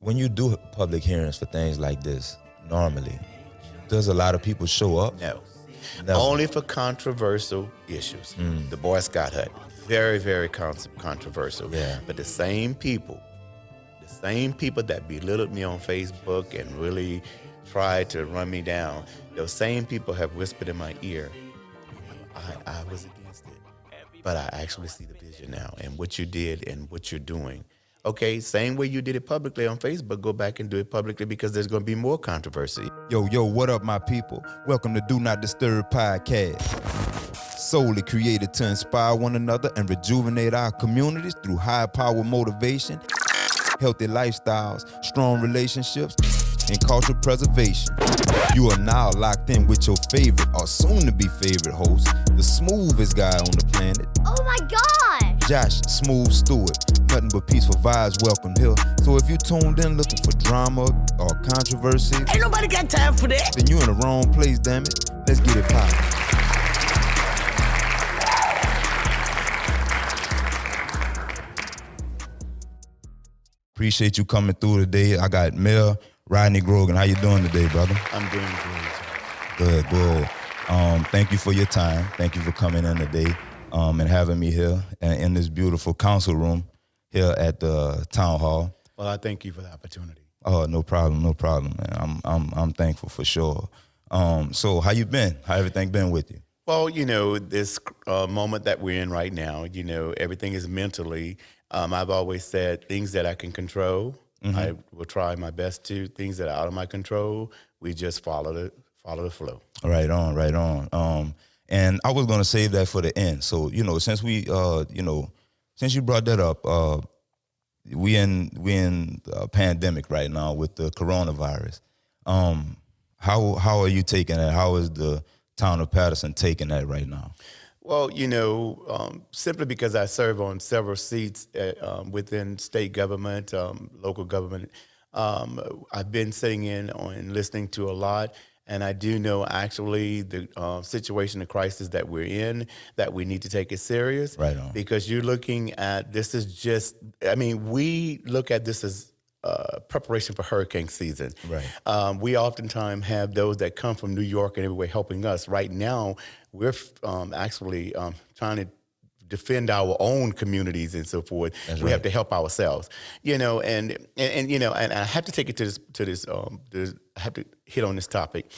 When you do public hearings for things like this, normally, does a lot of people show up? No. Never. Only for controversial issues. The Boy Scout hut, very, very controversial. Yeah. But the same people that belittled me on Facebook and really tried to run me down, those same people have whispered in my ear, I was against it. But I actually see the vision now and what you did and what you're doing. Okay, same way you did it publicly on Facebook, go back and do it publicly because there's going to be more controversy. Yo, what up, my people? Welcome to Do Not Disturb Podcast. Solely created to inspire one another and rejuvenate our communities through high-power motivation, healthy lifestyles, strong relationships, and cultural preservation. You are now locked in with your favorite or soon-to-be favorite host, the smoothest guy on the planet. Oh my God! Josh Smoove Stewart. Nothing but peaceful vibes welcome here. So if you tuned in looking for drama or controversy, ain't nobody got time for that. Then you in the wrong place, damn it. Let's get it poppin'. Appreciate you coming through today. I got Mayor Rodney Grogan. How you doing today, brother? I'm doing great. Good. Thank you for your time. Thank you for coming in today and having me here in this beautiful council room here at the town hall. Well, I thank you for the opportunity. Oh, no problem, man. I'm thankful for sure. So how you been? How everything been with you? Well, you know, this moment that we're in right now, you know, everything is mentally. I've always said things that I can control, I will try my best to. Things that are out of my control, we just follow the flow. Right on. And I was gonna save that for the end. So, you know, since you brought that up, we in a pandemic right now with the coronavirus. How are you taking that? How is the town of Patterson taking that right now? Well, you know, simply because I serve on several seats within state government, local government, I've been sitting in and listening to a lot. And I do know actually the situation, the crisis that we're in, that we need to take it serious. Right on. Because you're looking at, this is just, I mean, we look at this as preparation for hurricane season. Right. We oftentimes have those that come from New York and everywhere helping us. Right now, we're actually trying to defend our own communities and so forth. That's we right. have to help ourselves, you know, and you know, and I have to take it to this. I have to hit on this topic.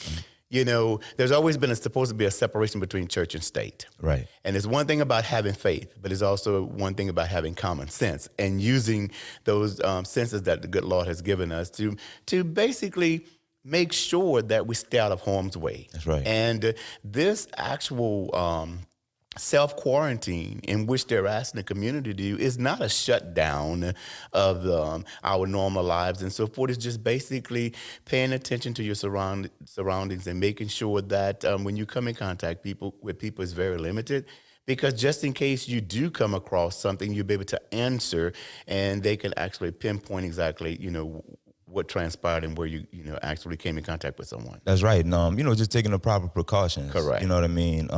You know, there's always been supposed to be a separation between church and state. Right. And it's one thing about having faith, but it's also one thing about having common sense and using those senses that the good Lord has given us to basically make sure that we stay out of harm's way. That's right. And this actual self-quarantine in which they're asking the community to do is not a shutdown of our normal lives and so forth. It's just basically paying attention to your surroundings and making sure that when you come in contact with people is very limited. Because just in case you do come across something, you'll be able to answer and they can actually pinpoint exactly, you know, what transpired and where you actually came in contact with someone. That's right. And, you know, just taking the proper precautions. Correct. You know what I mean?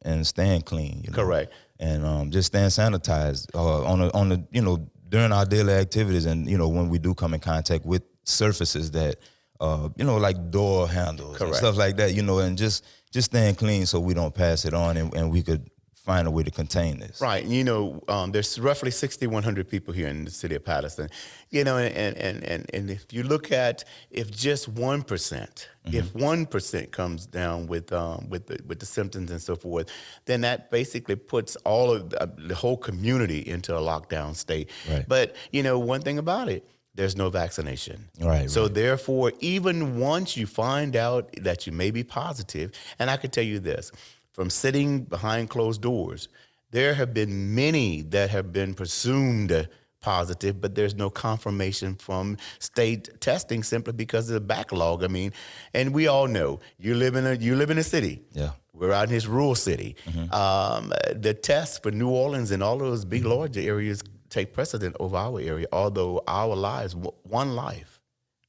And staying clean. You know? Correct. And just staying sanitized on the you know, during our daily activities and, you know, when we do come in contact with surfaces that, you know, like door handles Correct. and stuff like that, you know, and just staying clean so we don't pass it on and we could find a way to contain this. Right. You know, there's roughly 6,100 people here in the city of Patterson. You know, and if you look at if just 1%, if 1% comes down with the symptoms and so forth, then that basically puts all of the whole community into a lockdown state. Right. But you know, one thing about it, there's no vaccination. Right. So therefore, even once you find out that you may be positive, and I can tell you this, from sitting behind closed doors, there have been many that have been presumed positive, but there's no confirmation from state testing simply because of the backlog. I mean, and we all know you live in a city. Yeah. We're out in this rural city. The tests for New Orleans and all those big larger areas take precedent over our area, although our lives, one life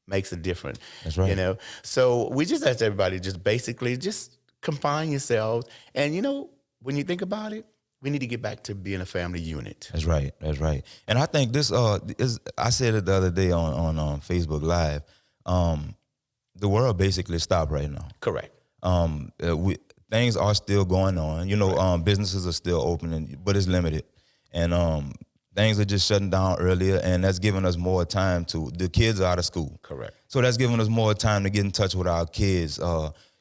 makes a difference. That's right. You know, so we just ask everybody just basically just confine yourselves. And, you know, when you think about it, we need to get back to being a family unit. That's right. That's right. And I think this is. I said it the other day on Facebook Live. The world basically stopped right now. Correct. Things are still going on. You know, businesses are still opening, but it's limited, and things are just shutting down earlier, and that's giving us more time to. The kids are out of school. Correct. So that's giving us more time to get in touch with our kids.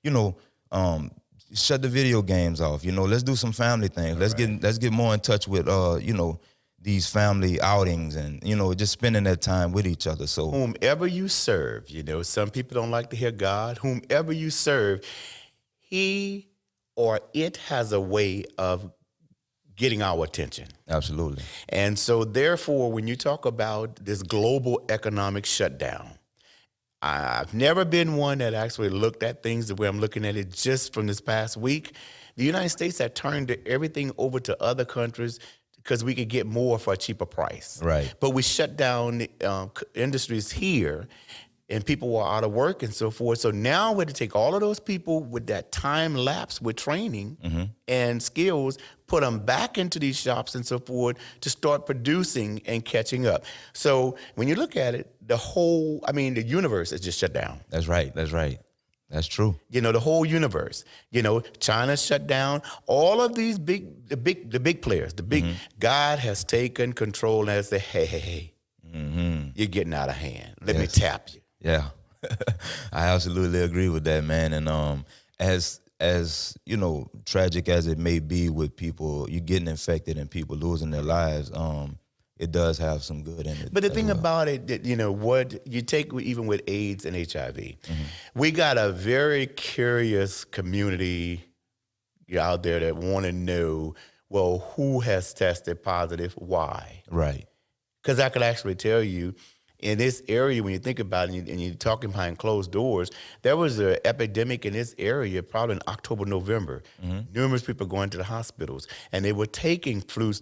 You know. Shut the video games off. You know, let's do some family things. Let's get more in touch with you know, these family outings and, you know, just spending that time with each other. So whomever you serve, you know, some people don't like to hear God. Whomever you serve, he or it has a way of getting our attention. Absolutely. And so therefore, when you talk about this global economic shutdown, I've never been one that actually looked at things the way I'm looking at it just from this past week. The United States had turned everything over to other countries because we could get more for a cheaper price. Right. But we shut down industries here, and people were out of work and so forth. So now we had to take all of those people with that time lapse with training and skills, put them back into these shops and so forth to start producing and catching up. So when you look at it, the universe is just shut down. That's right. That's right. That's true. You know, the whole universe. You know, China shut down. All of these the big players, God has taken control and has said, hey, you're getting out of hand. Let me tap you. Yeah, I absolutely agree with that, man. And as you know, tragic as it may be with people, you getting infected and people losing their lives, it does have some good in it. But the thing about it, that, you know, what you take even with AIDS and HIV, we got a very curious community out there that want to know, well, who has tested positive, why? Right. Because I could actually tell you, in this area, when you think about it and you're talking behind closed doors, there was an epidemic in this area probably in October, November. Numerous people going to the hospitals, and they were taking flu.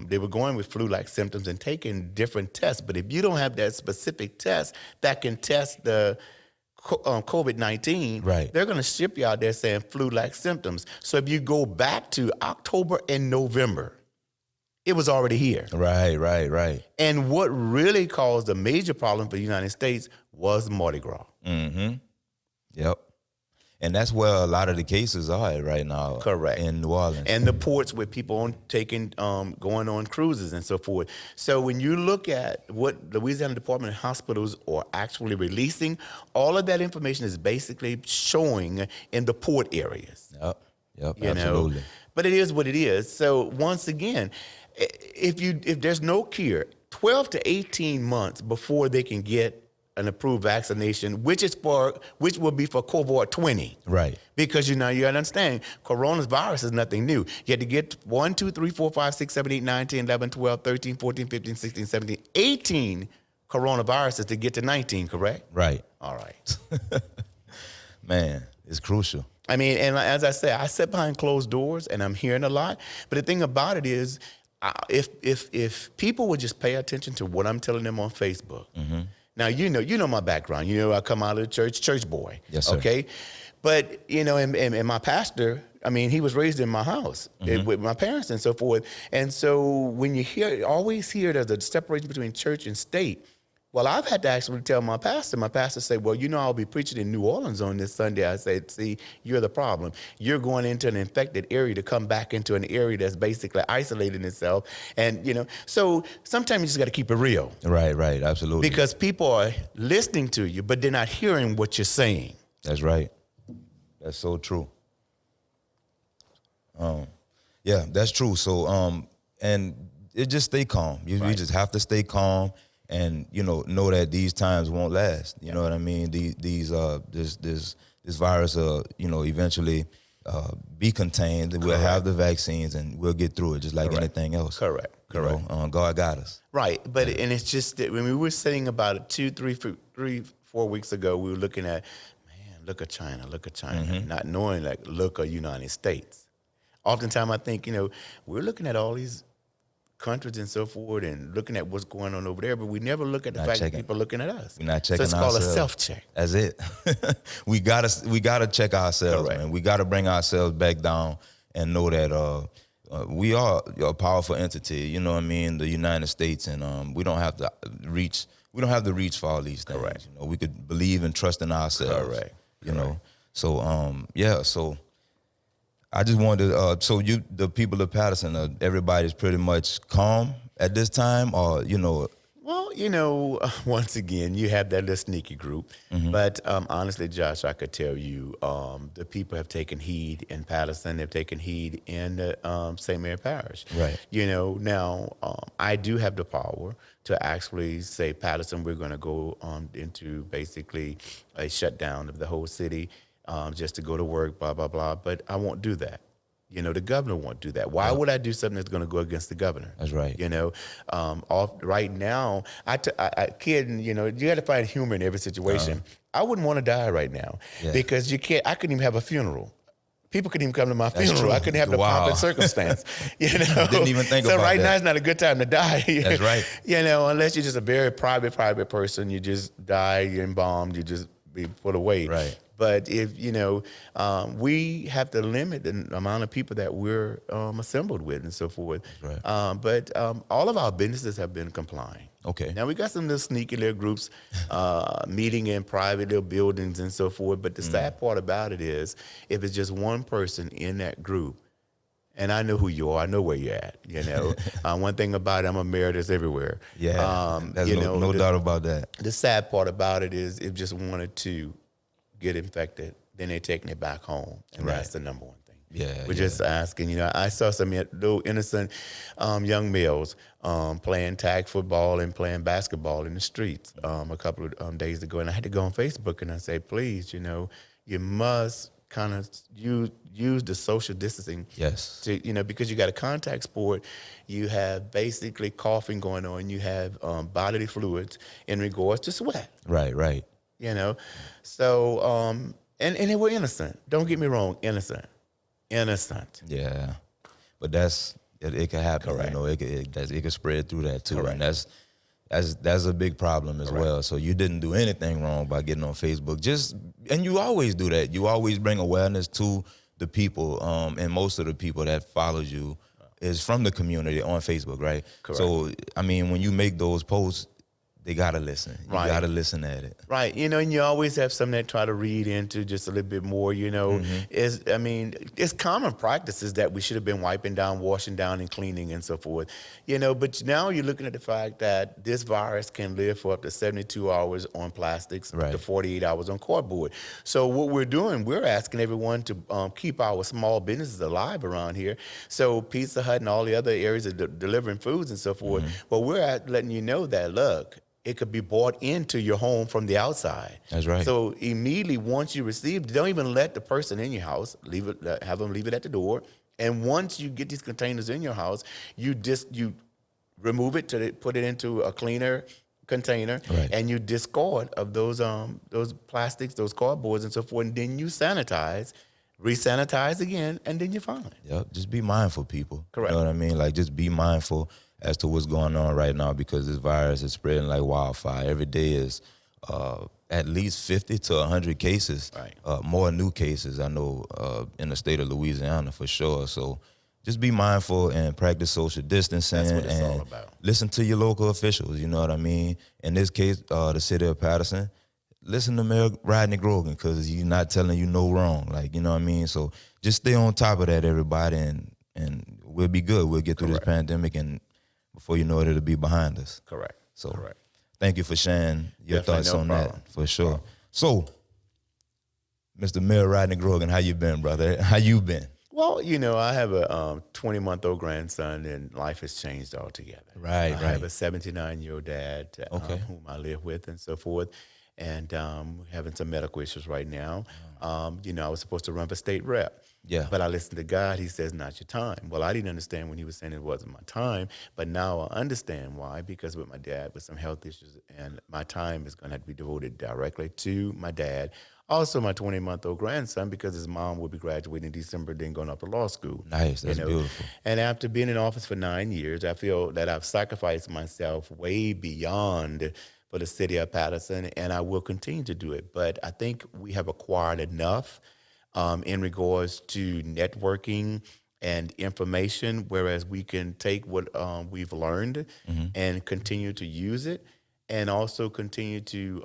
They were going with flu-like symptoms and taking different tests. But if you don't have that specific test that can test the COVID-19, they're going to ship you out there saying flu-like symptoms. So if you go back to October and November, it was already here. Right. And what really caused a major problem for the United States was Mardi Gras. Yep. And that's where a lot of the cases are at right now. Correct. In New Orleans. And the ports with people going on cruises and so forth. So when you look at what Louisiana Department of Hospitals are actually releasing, all of that information is basically showing in the port areas. Yep, you absolutely. know? But it is what it is. So once again, if there's no cure, 12 to 18 months before they can get an approved vaccination, which will be for cohort 20. Right. Because you got to understand, coronavirus is nothing new. You had to get 1, 2, 3, 4, 5, 6, 7, 8, 9, 10, 11, 12, 13, 14, 15, 16, 17, 18 coronaviruses to get to 19, correct? Right. All right. Man, it's crucial. I mean, and as I said, I sit behind closed doors and I'm hearing a lot. But the thing about it is, if people would just pay attention to what I'm telling them on Facebook. Now, you know my background. You know, I come out of the church boy. Yes, sir. Okay? But, you know, and my pastor, I mean, he was raised in my house with my parents and so forth. And so when you always hear there's a separation between church and state, well, I've had to actually tell my pastor said, well, you know, I'll be preaching in New Orleans on this Sunday. I said, see, you're the problem. You're going into an infected area to come back into an area that's basically isolating itself. And, you know, so sometimes you just got to keep it real. Right, absolutely. Because people are listening to you, but they're not hearing what you're saying. That's right. That's so true. Yeah, that's true. So, and it just stay calm. You just have to stay calm. And you know that these times won't last. You know what I mean? This virus, you know, eventually be contained. Correct. We'll have the vaccines, and we'll get through it, just like anything else. Correct. You know, God got us. Right, but and it's just that when we were sitting about 2, 3, 4 weeks ago, we were looking at, man, look at China, not knowing look at United States. Oftentimes, I think we're looking at all these countries and so forth and looking at what's going on over there, but we never look at the fact that people are looking at us. We're not checking ourselves. So it's called a self-check. That's it. we gotta check ourselves, man. We gotta bring ourselves back down and know that we are a powerful entity. You know what I mean? The United States, and we don't have to reach. We don't have to reach for all these things. Correct. You know, we could believe and trust in ourselves. Correct. You know. So yeah. So I just wanted to. So the people of Patterson, everybody's pretty much calm at this time, or you know. Well, once again, you have that little sneaky group. But honestly, Josh, I could tell you the people have taken heed in Patterson. They've taken heed in the St. Mary Parish. Right. Now I do have the power to actually say, Patterson, we're going to go into basically a shutdown of the whole city just to go to work, blah, blah, blah. But I won't do that. The governor won't do that. Why would I do something that's going to go against the governor? That's right. Right now, I kidding. You got to find humor in every situation. I wouldn't want to die right now because you can't. I couldn't even have a funeral. People couldn't even come to my funeral. True. I couldn't have the pomp and circumstance. Didn't even think about that. So right now, it's not a good time to die. That's right. Unless you're just a very private person, you just die, you're embalmed, you just be put away. Right. But if we have to limit the amount of people that we're assembled with and so forth. Right. But all of our businesses have been complying. Okay. Now we got some little sneaky little groups meeting in private little buildings and so forth. But the sad part about it is, if it's just one person in that group, and I know who you are, I know where you're at. One thing about it, I'm a mayor that's everywhere. Yeah. There's no doubt about that. The sad part about it is, if just one or two get infected, then they're taking it back home, and that's the number one thing. Yeah, we're just asking. I saw some little innocent young males playing tag football and playing basketball in the streets a couple of days ago, and I had to go on Facebook and I say, please, you must kind of use the social distancing. Yes. To because you got a contact sport, you have basically coughing going on, you have bodily fluids in regards to sweat. Right. So and they were innocent. Don't get me wrong, innocent. Yeah, but it can happen. Correct. It could spread through that too. Correct. And that's a big problem as well. So you didn't do anything wrong by getting on Facebook. And you always do that. You always bring awareness to the people, and most of the people that follow you is from the community on Facebook, right? Correct. So I mean, when you make those posts, they gotta listen. You gotta listen at it. Right. And you always have some that try to read into just a little bit more, It's common practices that we should have been wiping down, washing down, and cleaning and so forth. But now you're looking at the fact that this virus can live for up to 72 hours on plastics, up to 48 hours on cardboard. So what we're doing, we're asking everyone to keep our small businesses alive around here. So Pizza Hut and all the other areas of delivering foods and so forth. But we're letting you know that, look, it could be brought into your home from the outside. That's right. So immediately once you receive, don't even let the person in your house have them leave it at the door. And once you get these containers in your house, you remove it put it into a cleaner container, and you discard of those plastics, those cardboards and so forth, and then you sanitize, re-sanitize again, and then you're fine. Yep. Just be mindful, people. Correct. You know what I mean? Like, just be mindful as to what's going on right now, because this virus is spreading like wildfire. Every day is at least 50 to 100 cases, more new cases, I know, in the state of Louisiana for sure. So just be mindful and practice social distancing. That's what it's and all about. Listen to your local officials, you know what I mean? In this case, the city of Patterson, listen to Mayor Rodney Grogan, because he's not telling you no wrong, like, you know what I mean? So just stay on top of that, everybody, and we'll be good. We'll get through this pandemic, and before you know it, it'll be behind us. Correct. So thank you for sharing your thoughts on problem. that, for sure. So, Mr. Mayor Rodney Grogan, how you been, brother? How you been? Well, I have a 20-month-old grandson, and life has changed altogether. Right. I have a 79-year-old dad whom I live with and so forth, and having some medical issues right now. I was supposed to run for state rep. Yeah. But I listened to God. He says, not your time. Well, I didn't understand when he was saying it wasn't my time, but now I understand why, because with my dad, with some health issues, and my time is going to have to be devoted directly to my dad. Also, my 20-month-old grandson, because his mom will be graduating in December, then going up to law school. Nice. That's beautiful. And after being in office for 9 years, I feel that I've sacrificed myself way beyond for the city of Patterson, and I will continue to do it. But I think we have acquired enough in regards to networking, and information, whereas we can take what we've learned and continue to use it, and also continue to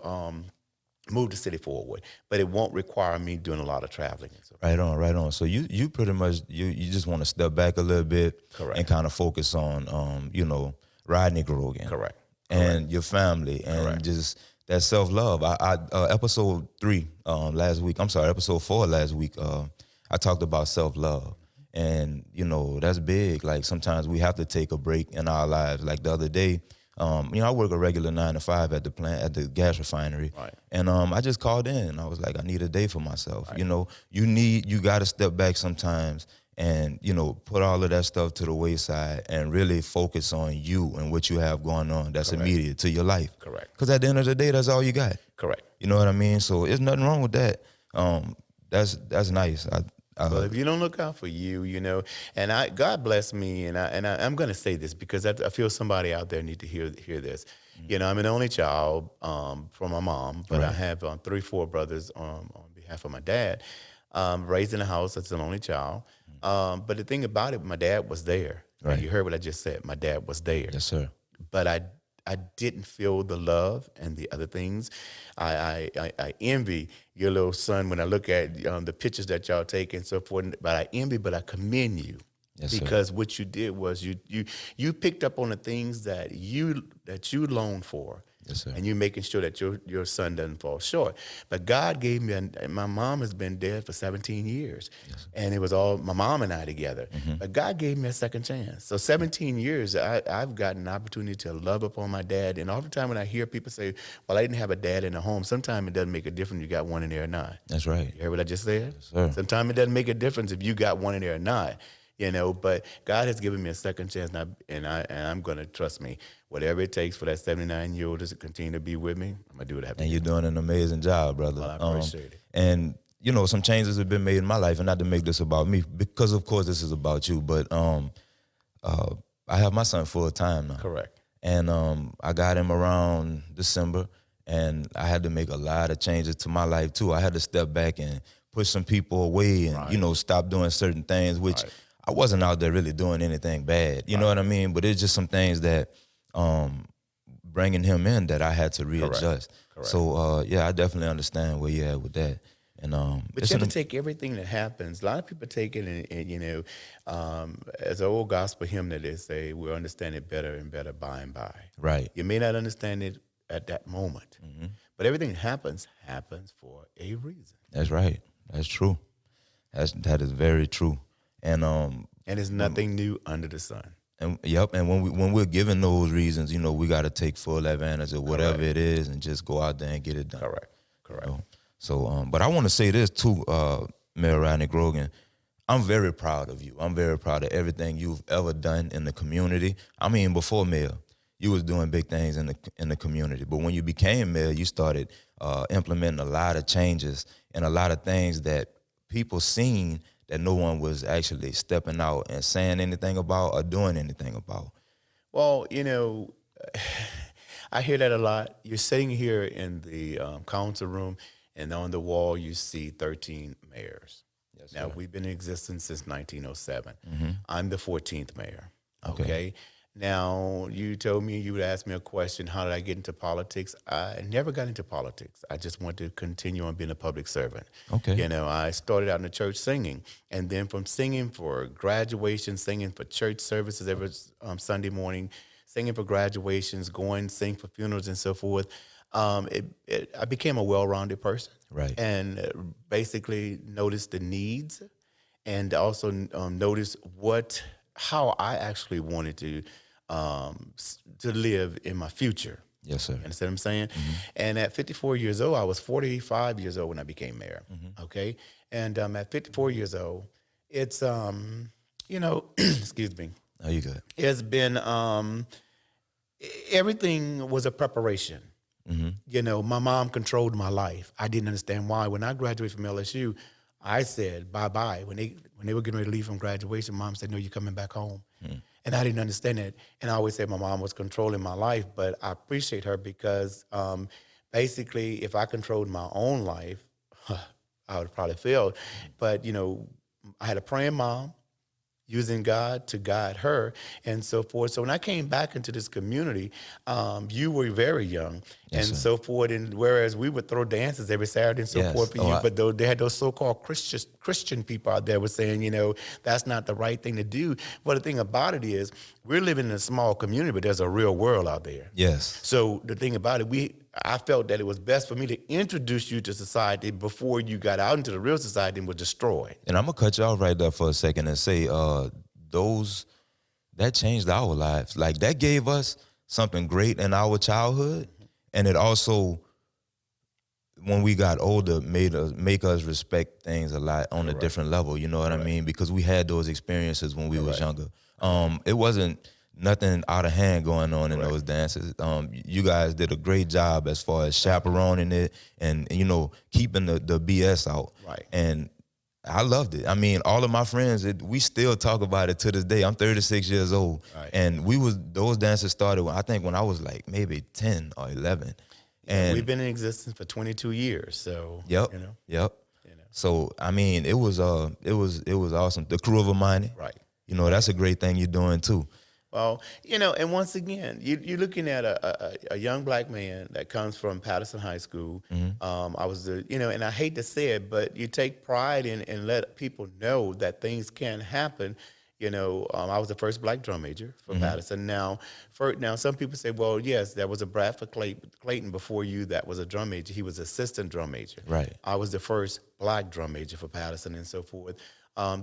move the city forward. But it won't require me doing a lot of traveling. And so. Right on, right on. So you pretty much you just want to step back a little bit, Correct. and kind of focus on Rodney Grogan, Correct. and your family, and Correct. just that self-love. I episode 3 last week. I'm sorry, episode 4 last week. I talked about self-love, and that's big. Like sometimes we have to take a break in our lives. Like the other day, I work a regular 9 to 5 at the plant at the gas refinery, Right. and I just called in. And I was like, I need a day for myself. Right. You got to step back sometimes, and put all of that stuff to the wayside and really focus on you and what you have going on that's Correct. immediate to your life. Correct. Because at the end of the day, that's all you got. Correct. You know what I mean? So there's nothing wrong with that. That's nice. Well, if you don't look out for you, and God bless me, and I'm going to say this because I feel somebody out there need to hear this. Mm-hmm. I'm an only child from my mom, but Right. I have 3-4 brothers on behalf of my dad. Raised in a house as an only child. But the thing about it, my dad was there. Right. You heard what I just said. My dad was there. Yes, sir. But I didn't feel the love and the other things. I envy your little son when I look at the pictures that y'all take and so forth. But I envy, but I commend you. Yes, sir. Because what you did was you picked up on the things that you longed for. Yes, sir. And you're making sure that your son doesn't fall short. But God gave me, my mom has been dead for 17 years. Yes. And it was all my mom and I together. Mm-hmm. But God gave me a second chance. So 17 years, I've gotten an opportunity to love upon my dad. And all the time when I hear people say, well, I didn't have a dad in the home, sometimes it doesn't make a difference if you got one in there or not. That's right. You heard what I just said? Yes, sir. Sometimes it doesn't make a difference if you got one in there or not. But God has given me a second chance, and I'm going to, trust me, whatever it takes for that 79-year-old to continue to be with me, I'm going to do what I have to do. And you're doing an amazing job, brother. Well, I appreciate it. And, some changes have been made in my life, and not to make this about me, because, of course, this is about you, but I have my son full time now. Correct. And I got him around December, and I had to make a lot of changes to my life, too. I had to step back and push some people away and, Right. Stop doing certain things, which Right. I wasn't out there really doing anything bad. You know what I mean? But it's just some things that bringing him in that I had to readjust. Correct. So, I definitely understand where you're at with that. And But you have to take everything that happens. A lot of people take it and as an old gospel hymn that they say, we'll understand it better and better by and by. Right. You may not understand it at that moment, but everything that happens for a reason. That's right. That's true. That is very true. And there's nothing new under the sun. And when we're given those reasons, we got to take full advantage of whatever it is and just go out there and get it done. Correct. So, but I want to say this too, Mayor Rodney Grogan. I'm very proud of you. I'm very proud of everything you've ever done in the community. I mean, before mayor, you was doing big things in the community. But when you became mayor, you started implementing a lot of changes and a lot of things that people seen that no one was actually stepping out and saying anything about or doing anything about. Well, I hear that a lot. You're sitting here in the council room, and on the wall you see 13 mayors. Yes, now, sir. we've been in existence since 1907. Mm-hmm. I'm the 14th mayor, Okay. okay? Now, you told me you would ask me a question, how did I get into politics? I never got into politics. I just wanted to continue on being a public servant. Okay. I started out in the church singing, and then from singing for graduation, singing for church services every Sunday morning, singing for graduations, sing for funerals and so forth, I became a well-rounded person. Right. And basically noticed the needs and also noticed how I actually wanted to live in my future. Yes, sir. You understand what I'm saying? Mm-hmm. And at 54 years old, I was 45 years old when I became mayor. Mm-hmm. Okay. And at 54 years old, it's, excuse me. Oh, you good. It's been, everything was a preparation. Mm-hmm. My mom controlled my life. I didn't understand why. When I graduated from LSU, I said bye-bye. When they were getting ready to leave from graduation, Mom said, no, you're coming back home. And I didn't understand it. And I always said my mom was controlling my life, but I appreciate her because basically if I controlled my own life, I would have probably failed. But, I had a praying mom. using God to guide her and so forth. So when I came back into this community, you were very young Yes, and sir. so forth. And whereas we would throw dances every Saturday and so Yes. forth for Oh, you, but though they had those so-called Christian people out there were saying, that's not the right thing to do. But the thing about it is, we're living in a small community, but there's a real world out there. Yes. So the thing about it, I felt that it was best for me to introduce you to society before you got out into the real society and were destroyed. And I'm gonna cut you off right there for a second and say, that changed our lives. Like that gave us something great in our childhood, and it also, when we got older, make us respect things a lot on a different level. You know what I mean? Because we had those experiences when we was younger. It wasn't nothing out of hand going on in those dances. You guys did a great job as far as chaperoning it and keeping the BS out. Right. And I loved it. I mean, all of my friends, we still talk about it to this day. I'm 36 years old. Right. And those dances started, I think, when I was like maybe 10 or 11. And we've been in existence for 22 years. So, Yep. So, I mean, it was awesome. The Crew of Amani. Right. That's a great thing you're doing too. Well, and once again, you're looking at a young black man that comes from Patterson High School. I was and I hate to say it, but you take pride in and let people know that things can happen. I was the first black drum major for Madison. Now, some people say, well, yes, there was a Bradford Clayton before you that was a drum major. He was assistant drum major. Right. I was the first black drum major for Patterson and so forth.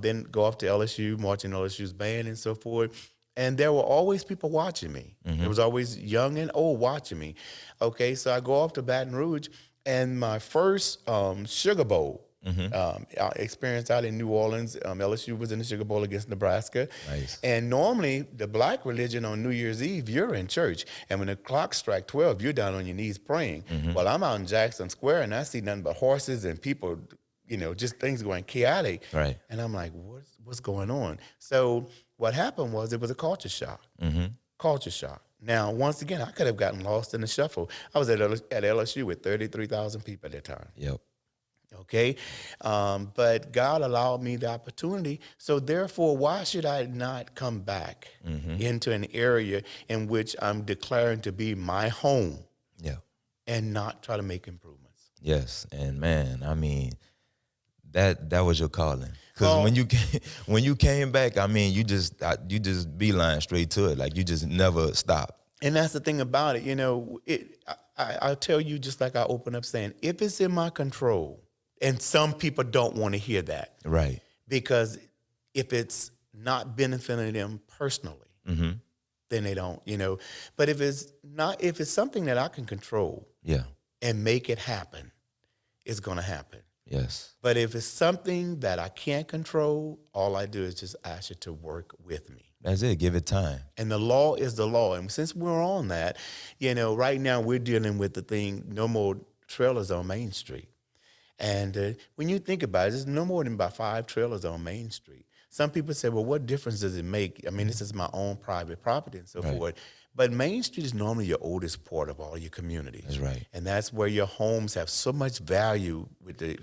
Then go off to LSU, marching LSU's band and so forth. And there were always people watching me. There was always young and old watching me. Okay, so I go off to Baton Rouge, and my first Sugar Bowl experience out in New Orleans, LSU was in the Sugar Bowl against Nebraska. Nice. And normally, the black religion on New Year's Eve, you're in church. And when the clock strikes 12, you're down on your knees praying. Well, I'm out in Jackson Square, and I see nothing but horses and people, just things going chaotic. Right. And I'm like, what's going on? So what happened was it was a culture shock. Culture shock. Now, once again, I could have gotten lost in the shuffle. I was at LSU with 33,000 people at that time. Yep. Okay? But God allowed me the opportunity. So therefore, why should I not come back into an area in which I'm declaring to be my home and not try to make improvements? Yes. And man, I mean, that was your calling. Because when you came back, I mean, you just beeline straight to it. Like you just never stopped. And that's the thing about it. I'll tell you, just like I open up saying, if it's in my control, and some people don't want to hear that. Right. Because if it's not benefiting them personally, then they don't, But if it's something that I can control and make it happen, it's going to happen. Yes. But if it's something that I can't control, all I do is just ask you to work with me. That's it. Give it time. And the law is the law. And since we're on that, right now we're dealing with the thing, no more trailers on Main Street. And when you think about it, there's no more than about 5 trailers on Main Street. Some people say, well, what difference does it make? I mean, this is my own private property and so forth. But Main Street is normally your oldest port of all your communities. That's right. And that's where your homes have so much value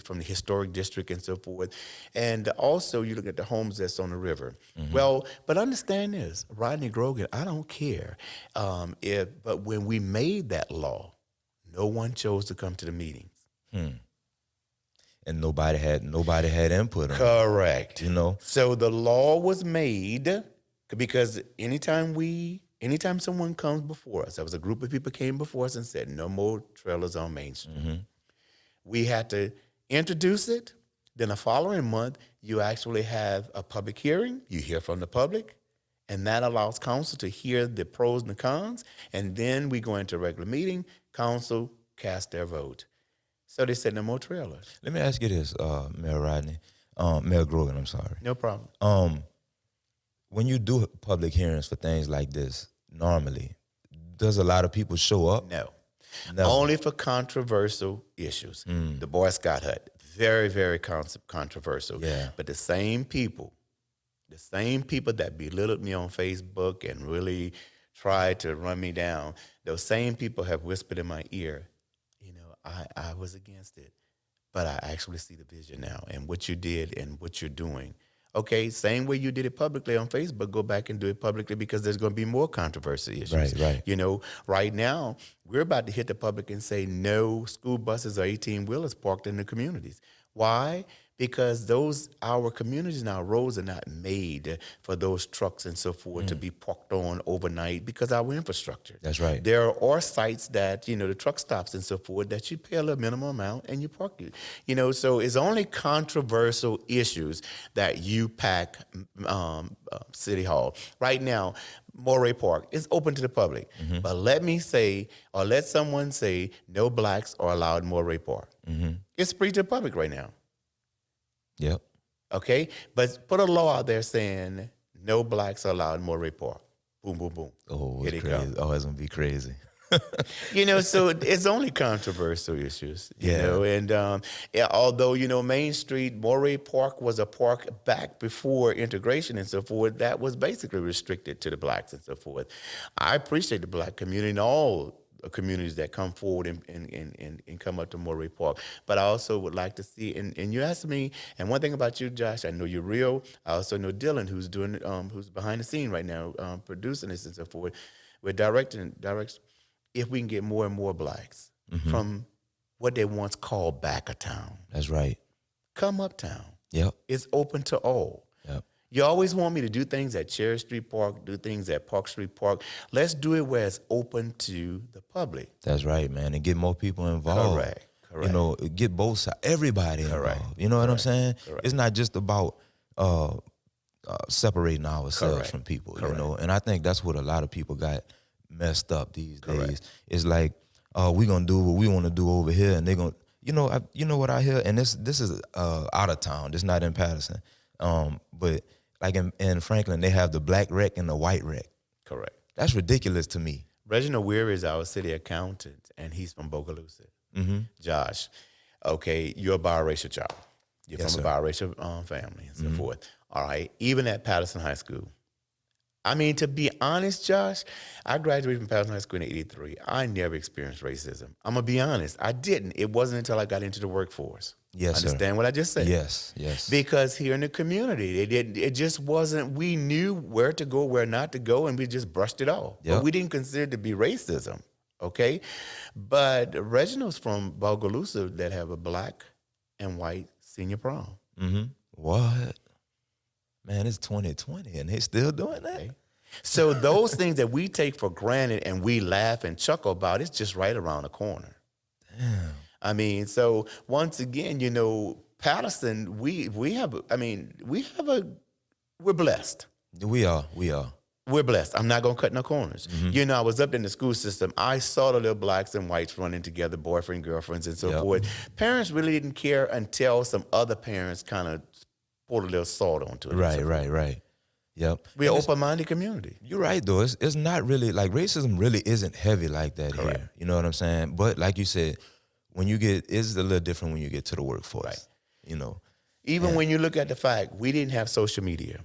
from the historic district and so forth. And also you look at the homes that's on the river. Well, but understand this, Rodney Grogan, I don't care. But when we made that law, no one chose to come to the meetings. And nobody had input on it. Correct. So the law was made because anytime someone comes before us, there was a group of people came before us and said, no more trailers on Main Street. We had to introduce it. Then the following month, you actually have a public hearing. You hear from the public, and that allows council to hear the pros and the cons. And then we go into a regular meeting. Council cast their vote. So they said no more trailers. Let me ask you this, Mayor Rodney, Mayor Grogan, I'm sorry. No problem. When you do public hearings for things like this, normally, does a lot of people show up? No. Never. Only for controversial issues. The Boy Scout hut, very, very controversial. Yeah. But the same people that belittled me on Facebook and really tried to run me down, those same people have whispered in my ear, I was against it, but I actually see the vision now and what you did and what you're doing. Okay, same way you did it publicly on Facebook, go back and do it publicly because there's going to be more controversy issues. Right. You know, right now, we're about to hit the public and say no school buses or 18-wheelers parked in the communities. Why? Because our communities and our roads are not made for those trucks and so forth to be parked on overnight because our infrastructure. That's right. There are sites that, the truck stops and so forth that you pay a little minimum amount and you park it. So it's only controversial issues that you pack City Hall. Right now, Moray Park is open to the public. But let me say, or let someone say, no blacks are allowed in Moray Park. It's free to the public right now. Yep. Okay? But put a law out there saying no blacks are allowed in Moray Park. Boom, boom, boom. Oh, Here it's they crazy. come. Oh, it's going to be crazy. So it's only controversial issues, and although, Main Street, Moray Park was a park back before integration and so forth, that was basically restricted to the blacks and so forth. I appreciate the black community and all communities that come forward and come up to Moray Park. But I also would like to see, and you asked me, and one thing about you, Josh, I know you're real. I also know Dylan, who's doing, who's behind the scene right now, producing this and so forth. We're directing, if we can get more and more blacks from what they once called back of town. That's right. Come uptown. Yep. It's open to all. Yep. You always want me to do things at Cherry Street Park, do things at Park Street Park. Let's do it where it's open to the public. That's right, man. And get more people involved. Correct. Get both sides, everybody involved. You know what I'm saying? Correct. It's not just about separating ourselves from people, And I think that's what a lot of people got messed up these days. It's like, we're going to do what we want to do over here, and they're going to, you know what I hear? And this is out of town. This is not in Patterson. But like in Franklin, they have the black rec and the white rec. Correct. That's ridiculous to me. Reginald Weir is our city accountant, and he's from Bogalusa. Josh, okay, you're a biracial child. You're from a biracial family and so forth. All right, even at Patterson High School. I mean, to be honest, Josh, I graduated from Patterson High School in '83. I never experienced racism. I'm going to be honest. I didn't. It wasn't until I got into the workforce. Yes, Understand what I just said? Yes. Because here in the community, it just wasn't, we knew where to go, where not to go, and we just brushed it off. Yep. But we didn't consider it to be racism, okay? But Reginald's from Bogalusa that have a black and white senior prom. What? Man, it's 2020 and they still doing that? Okay. So those things that we take for granted and we laugh and chuckle about, it's just right around the corner. Damn. I mean, so once again, Patterson, we're blessed. We are. We're blessed. I'm not going to cut no corners. I was up in the school system. I saw the little blacks and whites running together, boyfriend, girlfriends, and so forth. Parents really didn't care until some other parents kind of poured a little salt onto it. Right. Yep. We're an open-minded community. You're right, though. It's not really, like, racism really isn't heavy like that here. You know what I'm saying? But like you said, it's a little different when you get to the workforce. Right. Even when you look at the fact, we didn't have social media.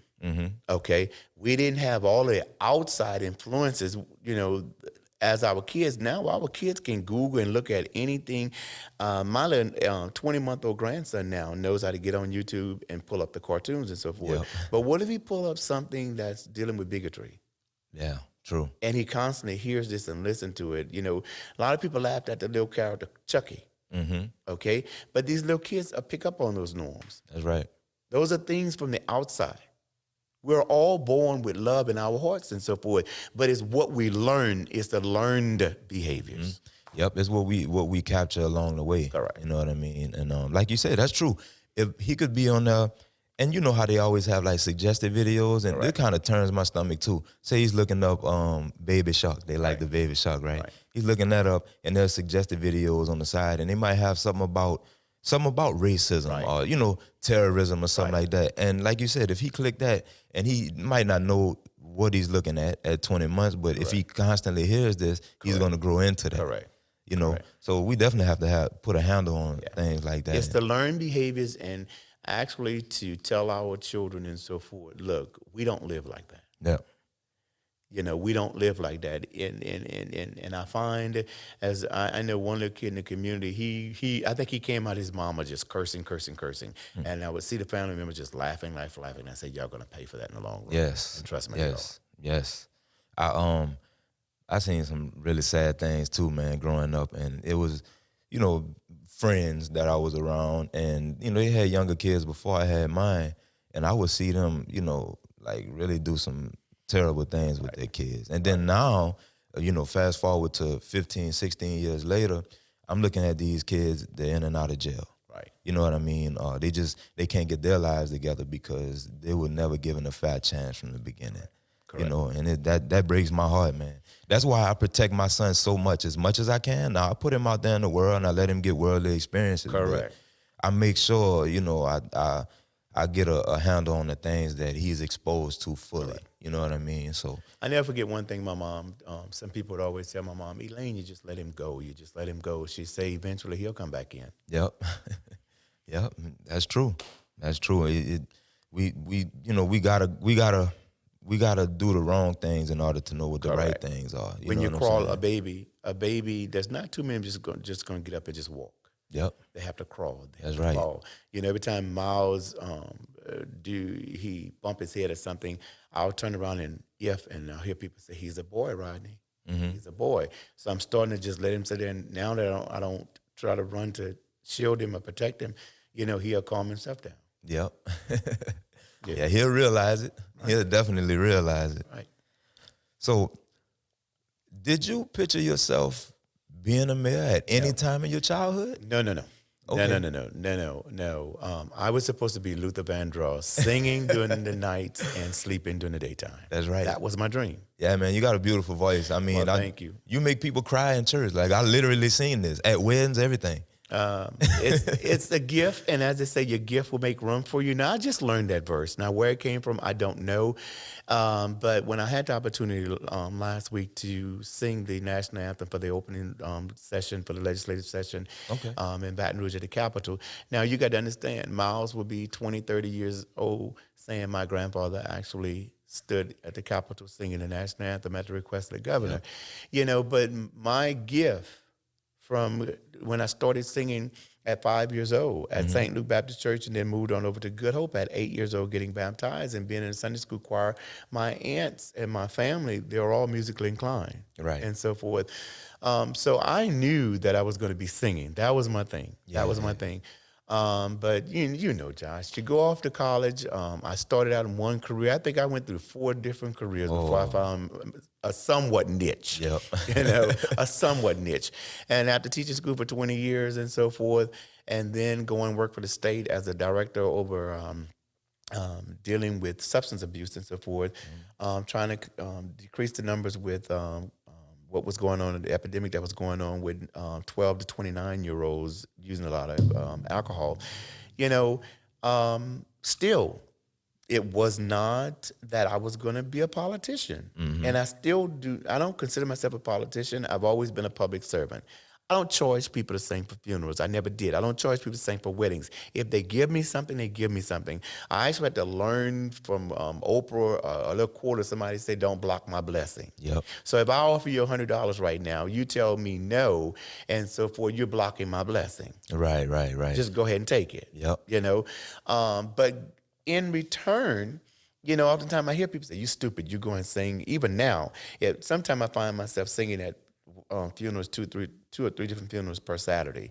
Okay? We didn't have all the outside influences, as our kids. Now our kids can Google and look at anything. My little 20-month-old grandson now knows how to get on YouTube and pull up the cartoons and so forth. Yep. But what if he pull up something that's dealing with bigotry? Yeah, true. And he constantly hears this and listens to it. A lot of people laughed at the little character, Chucky. Okay? But these little kids pick up on those norms. That's right. Those are things from the outside. We're all born with love in our hearts and so forth, but it's what we learn, it's the learned behaviors. Yep, it's what we capture along the way. Correct. You know what I mean? And like you said, that's true. If he could be on there, and you know how they always have like suggested videos, and it kind of turns my stomach too. Say he's looking up Baby Shark. They like the Baby Shark, right? He's looking that up, and there's suggested videos on the side, and they might have something about racism or, terrorism or something like that. And like you said, if he clicked that, and he might not know what he's looking at 20 months, but if he constantly hears this, he's going to grow into that. Correct. So we definitely have to put a handle on things like that. It's to learn behaviors and actually to tell our children and so forth, look, we don't live like that. Yeah. You know, we don't live like that. And I find, as I know one little kid in the community, I think he came out his mama just cursing. And I would see the family members just laughing. I said, y'all going to pay for that in the long run. Yes. And trust me. Yes. I seen some really sad things too, man, growing up. And it was, you know, friends that I was around. And, you know, they had younger kids before I had mine. And I would see them, you know, like really do some terrible things with their kids. And then now, you know, fast forward to 15, 16 years later, I'm looking at these kids, they're in and out of jail. Right. You know what I mean? They can't get their lives together because they were never given a fair chance from the beginning. Correct. You know, and that breaks my heart, man. That's why I protect my son so much as I can. Now, I put him out there in the world and I let him get worldly experiences. Correct. I make sure, you know, I get a handle on the things that he's exposed to fully. Correct. You know what I mean? So I never forget one thing my mom, some people would always tell my mom, Elaine, you just let him go. You just let him go. She'd say eventually he'll come back in. Yep. Yep. That's true. That's true. We you know, we gotta do the wrong things in order to know what the Correct. right things are. When you crawl a baby, there's not too many just going to get up and just walk. Yep. They have to crawl. That's right. Crawl. You know, every time Miles he bump his head or something, I'll turn around and I'll hear people say, he's a boy, Rodney. Mm-hmm. He's a boy. So I'm starting to just let him sit there. And now that I don't try to run to shield him or protect him, you know, he'll calm himself down. Yep. Yeah, he'll realize it. Right. He'll definitely realize it. Right. So did you picture yourself being a mayor at any time in your childhood? No. Okay. No. I was supposed to be Luther Vandross, singing during the nights and sleeping during the daytime. That's right. That was my dream. Yeah, man, you got a beautiful voice. I mean, thank you. You make people cry in church. Like, I literally seen this at weddings, everything. It's a gift, and as they say, your gift will make room for you. Now, I just learned that verse. Now, where it came from, I don't know. But when I had the opportunity last week to sing the national anthem for the opening session for the legislative session in Baton Rouge at the Capitol, now you got to understand, Miles will be 20, 30 years old saying my grandfather actually stood at the Capitol singing the national anthem at the request of the governor. Yeah. You know, but my gift from when I started singing at 5 years old at St. Luke Baptist Church and then moved on over to Good Hope at 8 years old getting baptized and being in a Sunday school choir, my aunts and my family, they were all musically inclined. Right. And so forth. So I knew that I was going to be singing. That was my thing. That was my thing. But you know, Josh, you go off to college. I started out in one career. I think I went through 4 different careers before I found a somewhat niche. Yep. You know, a somewhat niche. And after teaching school for 20 years and so forth, and then go and work for the state as a director over dealing with substance abuse and so forth, trying to decrease the numbers with what was going on, the epidemic that was going on with 12 to 29-year-olds using a lot of alcohol. You know, still, it was not that I was going to be a politician. And I still do. I don't consider myself a politician. I've always been a public servant. I don't charge people to sing for funerals. I never did. I don't charge people to sing for weddings. If they give me something, they give me something. I actually had to learn from Oprah, a little quote, somebody say, don't block my blessing. Yep. So if I offer you $100 right now, you tell me no, and so forth, you're blocking my blessing. Right. Just go ahead and take it. Yep. You know, but in return, you know, oftentimes I hear people say, you stupid, you go and sing. Even now, sometimes I find myself singing at funerals, two or three different funerals per Saturday.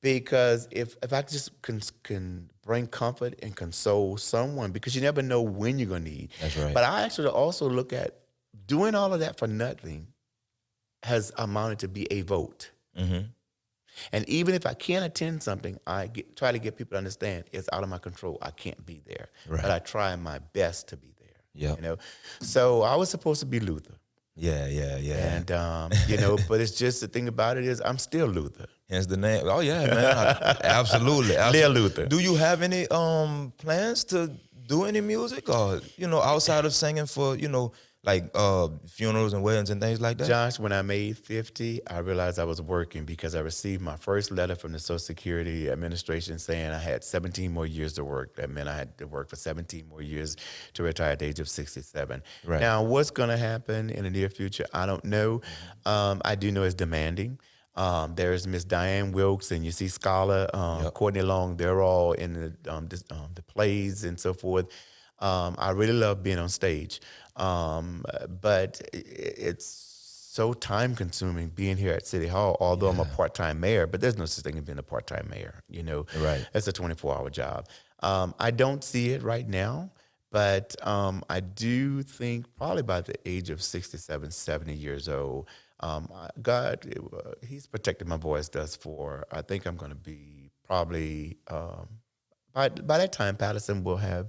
Because if I just can bring comfort and console someone, because you never know when you're going to need. That's right. But I actually also look at doing all of that for nothing has amounted to be a vote. And even if I can't attend something, I try to get people to understand it's out of my control. I can't be there. Right. But I try my best to be there. Yep. You know? So I was supposed to be Luther. Yeah. And, you know, but it's just the thing about it is I'm still Luther. Hence the name. Oh, yeah, man. Absolutely. Lil Luther. Do you have any plans to do any music or, you know, outside of singing for, you know, like funerals and weddings and things like that? Josh, when I made 50, I realized I was working because I received my first letter from the Social Security Administration saying I had 17 more years to work. That meant I had to work for 17 more years to retire at the age of 67. Right. Now, what's going to happen in the near future, I don't know. I do know it's demanding. There's Miss Diane Wilkes, and you see Scholar, Courtney Long. They're all in the plays and so forth. I really love being on stage, but it's so time consuming being here at City Hall. Although I'm a part-time mayor, but there's no such thing as being a part-time mayor. You know, Right. It's a 24-hour job. I don't see it right now. But I do think probably by the age of 67, 70 years old, God, he's protected my voice thus far. I think I'm going to be probably, by that time, Patterson will have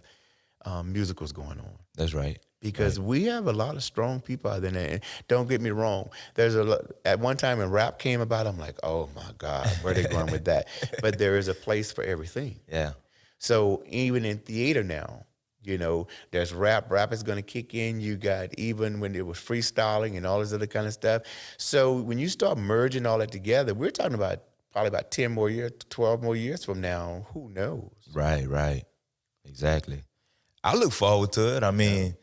musicals going on. That's right. Because we have a lot of strong people out there. And don't get me wrong. There's at one time when rap came about, I'm like, oh my God, where are they going with that? But there is a place for everything. Yeah. So even in theater now, you know, there's rap. Rap is going to kick in. You got even when it was freestyling and all this other kind of stuff. So when you start merging all that together, we're talking about probably about 10 more years, 12 more years from now. Who knows? Right. Exactly. I look forward to it. I mean,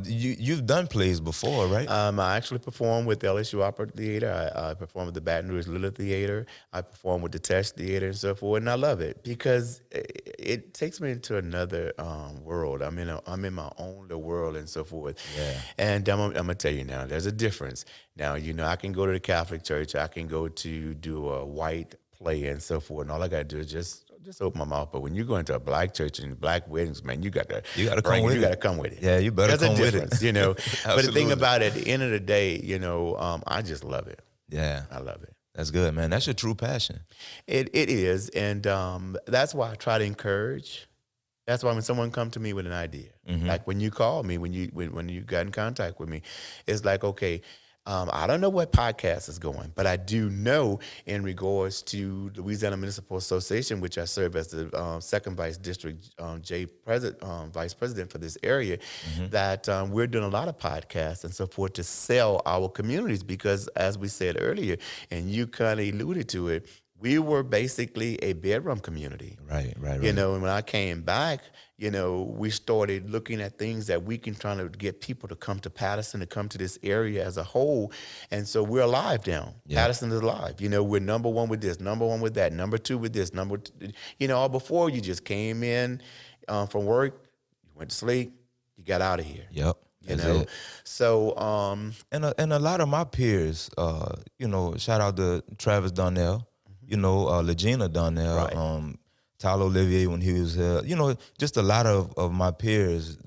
you've done plays before, right? I actually performed with the LSU Opera Theater. I performed with the Baton Rouge Little Theater. I performed with the Tesh Theater and so forth. And I love it because it takes me into another world. I'm in my own little world and so forth. Yeah. And I'm gonna tell you now, there's a difference. Now, you know, I can go to the Catholic Church. I can go to do a white play and so forth. And all I got to do is just open my mouth. But when you go into a black church and black weddings, man, you got to come with it. You got to come with it. Yeah, you better come with it. You know. But the thing about it, at the end of the day, you know, I just love it. Yeah, I love it. That's good, man. That's your true passion. It is, and that's why I try to encourage. That's why when someone come to me with an idea, like when you called me, when you got in contact with me, it's like, okay. I don't know what podcast is going, but I do know in regards to Louisiana Municipal Association, which I serve as the second vice district vice president for this area, that we're doing a lot of podcasts and so forth to sell our communities because, as we said earlier, and you kind of alluded to it, we were basically a bedroom community. Right. You know, and when I came back, you know, we started looking at things that we can try to get people to come to Patterson, to come to this area as a whole. And so we're alive now. Yeah. Patterson is alive. You know, we're number one with this, number one with that, number two with this, you know, before you just came in from work, you went to sleep, you got out of here. Yep. You know, it. So and a lot of my peers, you know, shout out to Travis Donnell, you know, Legina Donnell, right. Tyler Olivier when he was here. You know, just a lot of my peers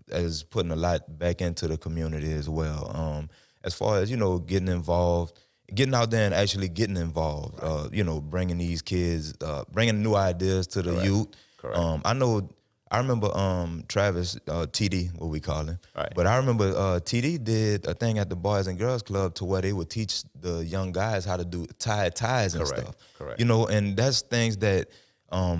is putting a lot back into the community as well. As far as, you know, getting involved, getting out there and actually getting involved, you know, bringing these kids, bringing new ideas to the youth. Correct. I remember Travis, TD, what we call him. Right. But I remember TD did a thing at the Boys and Girls Club to where they would teach the young guys how to do ties and stuff. Correct. You know, and that's things that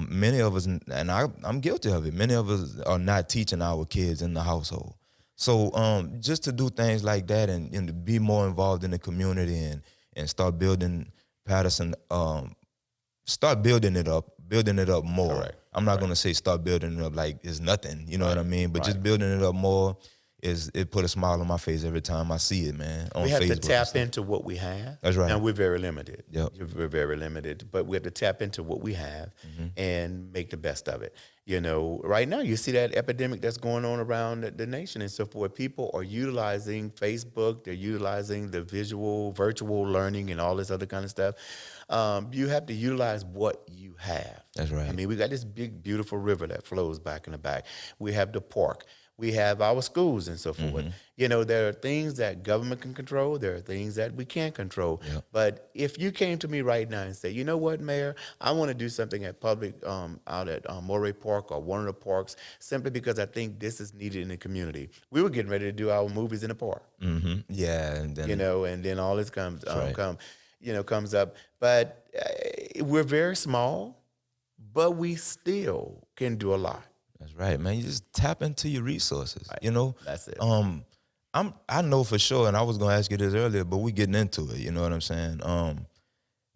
many of us, and I'm guilty of it, many of us are not teaching our kids in the household. So just to do things like that and to be more involved in the community and start building Patterson, start building it up more. Correct. I'm not going to say start building it up like it's nothing, you know what I mean? But just building it up more, it put a smile on my face every time I see it, man, on Facebook. We have to tap into what we have. That's right. And we're very limited. Yep. We're very limited. But we have to tap into what we have and make the best of it. You know, right now you see that epidemic that's going on around the nation and so forth. People are utilizing Facebook. They're utilizing the virtual learning and all this other kind of stuff. You have to utilize what you have. That's right. I mean, we got this big, beautiful river that flows back in the back. We have the park. We have our schools and so forth. You know, there are things that government can control. There are things that we can't control. Yep. But if you came to me right now and said, you know what, Mayor, I want to do something at public out at Moray Park or one of the parks simply because I think this is needed in the community. We were getting ready to do our movies in the park. Yeah. And then, you know, and then all this comes comes up. But we're very small, but we still can do a lot. That's right, man. You just tap into your resources, you know? That's it. I know for sure, and I was gonna ask you this earlier, but we getting into it. You know what I'm saying?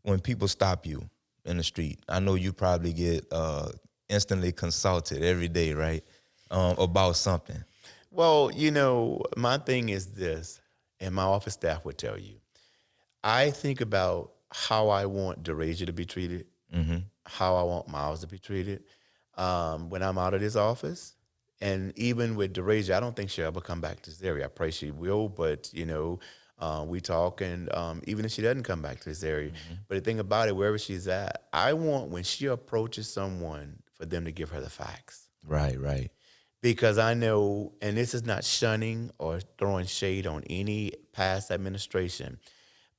When people stop you in the street, I know you probably get instantly consulted every day, right? About something. Well, my thing is this, and my office staff would tell you. I think about how I want DeRasia to be treated, how I want Miles to be treated when I'm out of this office. And even with DeRasia, I don't think she'll ever come back to this area. I pray she will, but, we talk, and even if she doesn't come back to this area. But the thing about it, wherever she's at, I want when she approaches someone for them to give her the facts. Right. Because I know, and this is not shunning or throwing shade on any past administration,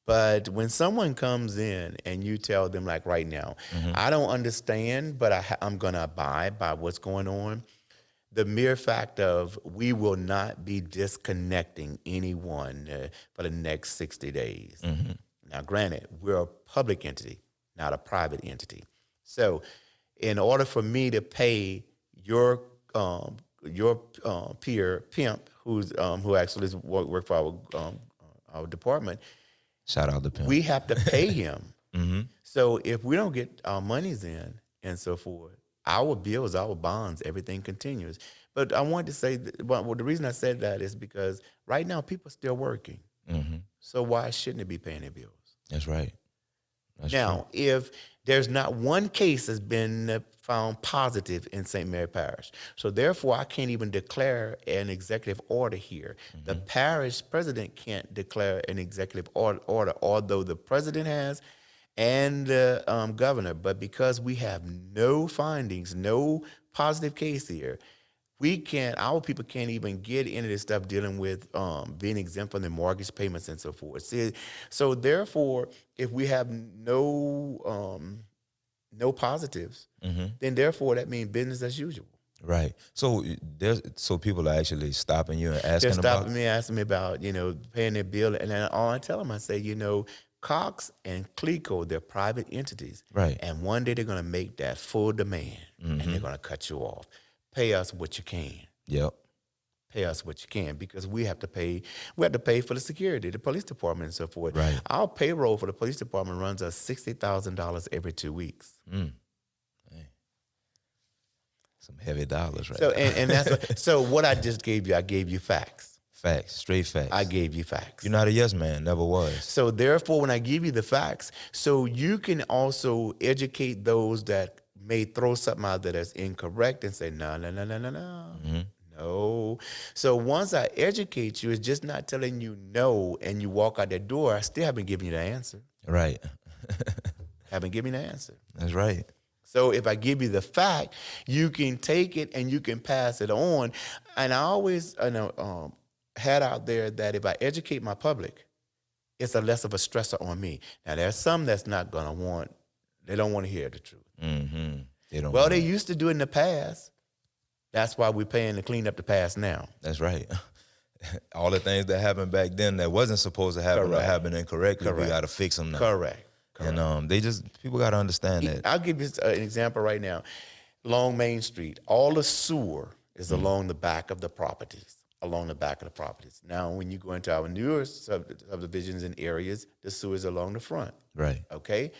but when someone comes in and you tell them, like right now, I don't understand, but I'm going to abide by what's going on. The mere fact of we will not be disconnecting anyone for the next 60 days. Now, granted, we're a public entity, not a private entity. So in order for me to pay your peer pimp, who actually work for our department, Shout out to Pimp. we have to pay him. So if we don't get our monies in and so forth, our bills, our bonds, everything continues. But I wanted to say, well, the reason I said that is because right now people are still working. So why shouldn't they be paying their bills? That's right. Now, if there's not one case that's been found positive in St. Mary Parish, so therefore I can't even declare an executive order here. The parish president can't declare an executive order, although the president has and the governor. But because we have no findings, no positive case here, our people can't even get into this stuff dealing with being exempt from the mortgage payments and so forth. See, so therefore, if we have no positives, then therefore that means business as usual. Right. So people are actually stopping you and They're asking stopping me, asking me about, paying their bill. And then all I tell them, I say, Cox and Clico, they're private entities. Right. And one day they're going to make that full demand and they're going to cut you off. Pay us what you can. Yep. Pay us what you can, because we have to pay for the security, the police department and so forth. Right. Our payroll for the police department runs us $60,000 every 2 weeks. Some heavy dollars, right? So and that's so what I just gave you, I gave you facts. Facts, straight facts. I gave you facts. You're not a yes man, never was. So therefore, when I give you the facts, so you can also educate those that may throw something out there that's incorrect and say, no. No. So once I educate you, it's just not telling you no and you walk out that door. I still haven't given you the answer. Right. Haven't given you the answer. That's right. So if I give you the fact, you can take it and you can pass it on. And I always had out there that if I educate my public, it's a less of a stressor on me. Now, there's some that's not going to want, they don't want to hear the truth. They used to do it in the past. That's why we're paying to clean up the past now. That's right. All the things that happened back then that wasn't supposed to happen, Correct. or happened incorrectly, we Correct. got to fix them now. Correct. And people got to understand that. I'll give you an example right now. Along Main Street, all the sewer is along the back of the properties. Now, when you go into our newer subdivisions and areas, the sewer is along the front. Right. Okay?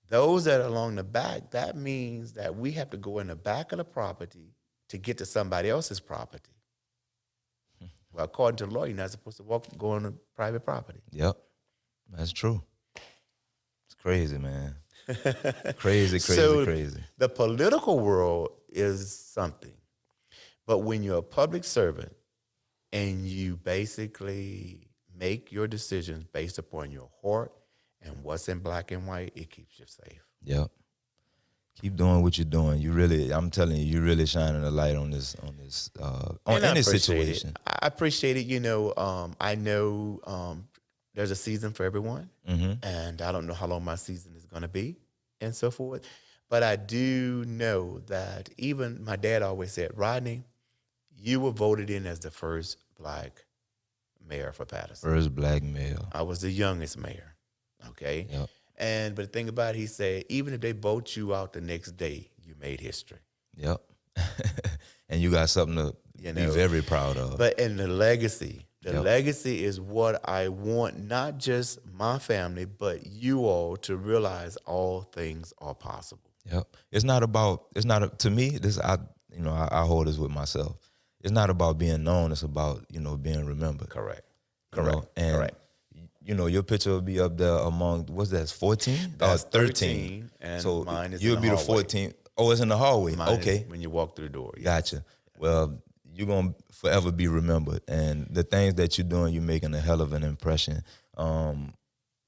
Those that are along the back, that means that we have to go in the back of the property to get to somebody else's property. Well, according to the law, you're not supposed to go on a private property. Yep. That's true. It's crazy, man. Crazy. The political world is something. But when you're a public servant and you basically make your decisions based upon your heart and what's in black and white, it keeps you safe. Yep. Keep doing what you're doing. I'm telling you, you're really shining a light on this situation. I appreciate it. I know there's a season for everyone, and I don't know how long my season is going to be and so forth. But I do know that even my dad always said, Rodney, you were voted in as the first black mayor for Patterson. First black mayor. I was the youngest mayor. Okay. Yep. But the thing about it, he said, even if they vote you out the next day, you made history. Yep. And you got something to be very proud of. But in the legacy The legacy is what I want, not just my family, but you all to realize all things are possible. Yep. It's not to me, I hold this with myself. It's not about being known, it's about, being remembered. Correct. Correct. Your picture will be up there among, what's that, 14? That's 13. And so mine is you'll in be the the hallway. 14th. Oh, it's in the hallway. Mine okay. is when you walk through the door. Yes. Gotcha. Well, you're going to forever be remembered. And the things that you're doing, you're making a hell of an impression on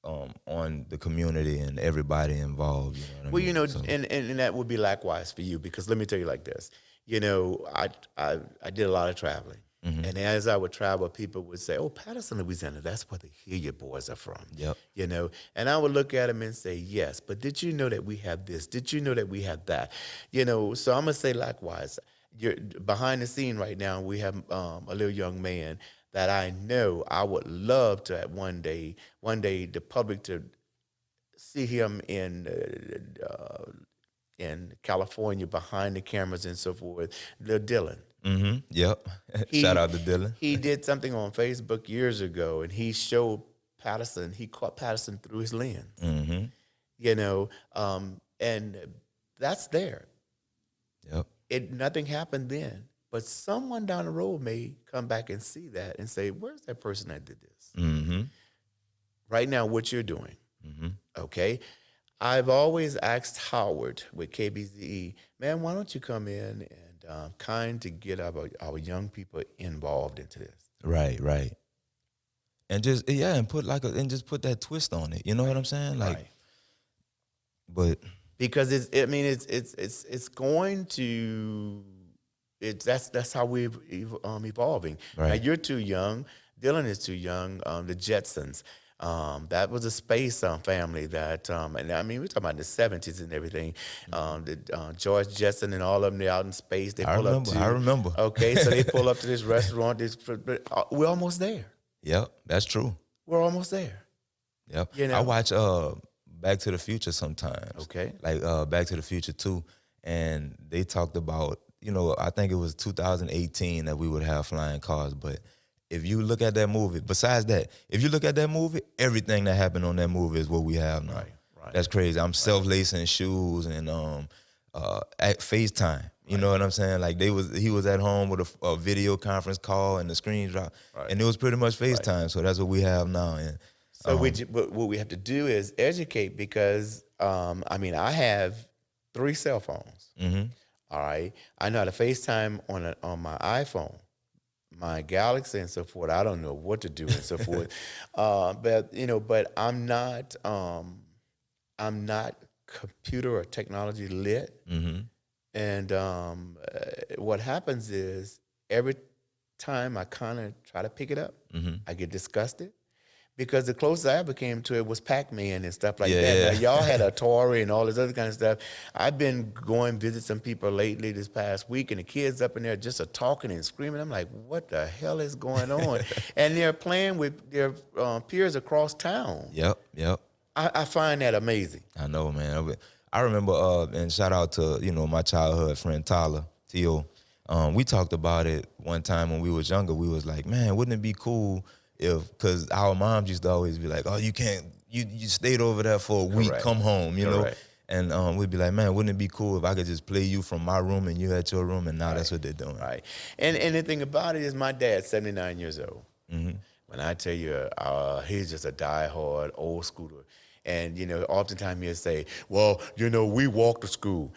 the community and everybody involved. You know what I mean? So, and that would be likewise for you, because let me tell you like this. I did a lot of traveling. And as I would travel, people would say, "Oh, Patterson, Louisiana, that's where the Hilliard boys are from." Yep. And I would look at them and say, "Yes, but did you know that we have this? Did you know that we have that?" So I'm gonna say likewise. You're behind the scene right now. We have a little young man that I know I would love to one day the public to see him in California behind the cameras and so forth. Little Dylan. Yep. Shout out to Dylan. He did something on Facebook years ago, and he showed Patterson. He caught Patterson through his lens. And that's there. Yep. Nothing happened then, but someone down the road may come back and see that and say, "Where's that person that did this?" Right now, what you're doing, okay? I've always asked Howard with KBZE, "Man, why don't you come in and kind to get our young people involved into this?" Right. And just put just put that twist on it. You know what I'm saying? Like, Right. But because it's going to that's how we're evolving. Right. Now you're too young. Dylan is too young. The Jetsons. That was a space family that, and I mean, we're talking about the 70s and everything. George Jetson and all of them, they're out in space. They pull up to. I remember. Okay, so they pull up to this restaurant. We're almost there. Yep, that's true. We're almost there. Yep. I watch Back to the Future sometimes. Okay. Like Back to the Future 2. And they talked about, I think it was 2018 that we would have flying cars, but if you look at that movie, besides that, if you look at that movie, everything that happened on that movie is what we have now. Right. That's crazy. I'm self-lacing shoes and at FaceTime. You know what I'm saying? Like he was at home with a video conference call and the screen drop, and it was pretty much FaceTime. So that's what we have now. And so what we have to do is educate, because I have 3 cell phones. All right, I know how to FaceTime on my iPhone. My Galaxy and so forth, I don't know what to do and so forth. But I'm not computer or technology lit. And what happens is every time I kind of try to pick it up, I get disgusted. Because the closest I ever came to it was Pac-Man and stuff like that. Yeah. Now, y'all had Atari and all this other kind of stuff. I've been going visit some people lately this past week, and the kids up in there just are talking and screaming. I'm like, what the hell is going on? And they're playing with their peers across town. Yep. I find that amazing. I know, man. I remember, and shout out to, my childhood friend, Tyler, T.O. We talked about it one time when we was younger. We was like, man, wouldn't it be cool because our moms used to always be like, oh, you can't, you stayed over there for a week, come home, you know? And we'd be like, man, wouldn't it be cool if I could just play you from my room and you at your room? And now that's what they're doing. Right. And the thing about it is my dad's 79 years old. When I tell you, he's just a diehard old schooler. And, oftentimes he'll say, well, we walk to school.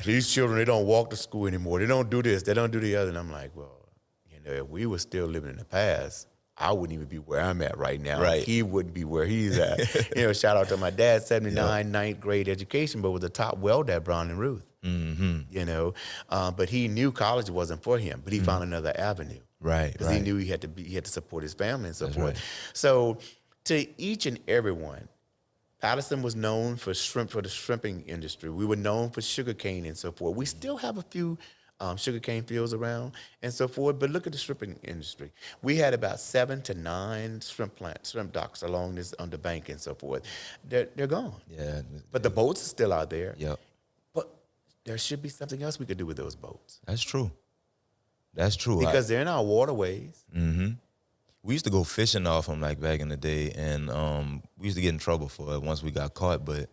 These children, they don't walk to school anymore. They don't do this. They don't do the other. And I'm like, well, if we were still living in the past, I wouldn't even be where I'm at right now. Right. He wouldn't be where he's at. Shout out to my dad, 79, ninth grade education, but was a top welder at Brown and Ruth. But he knew college wasn't for him, but he found another avenue. Right. Because he knew he had to support his family and so forth. So to each and everyone, Patterson was known for the shrimping industry. We were known for sugarcane and so forth. We still have a few sugarcane fields around and so forth, but look at the shrimping industry. We had about 7 to 9 shrimp docks along on the bank and so forth. They're gone. Yeah. But the boats are still out there. Yep. But there should be something else we could do with those boats. That's true. That's true. Because they're in our waterways. we used to go fishing off them like back in the day, and we used to get in trouble for it once we got caught. But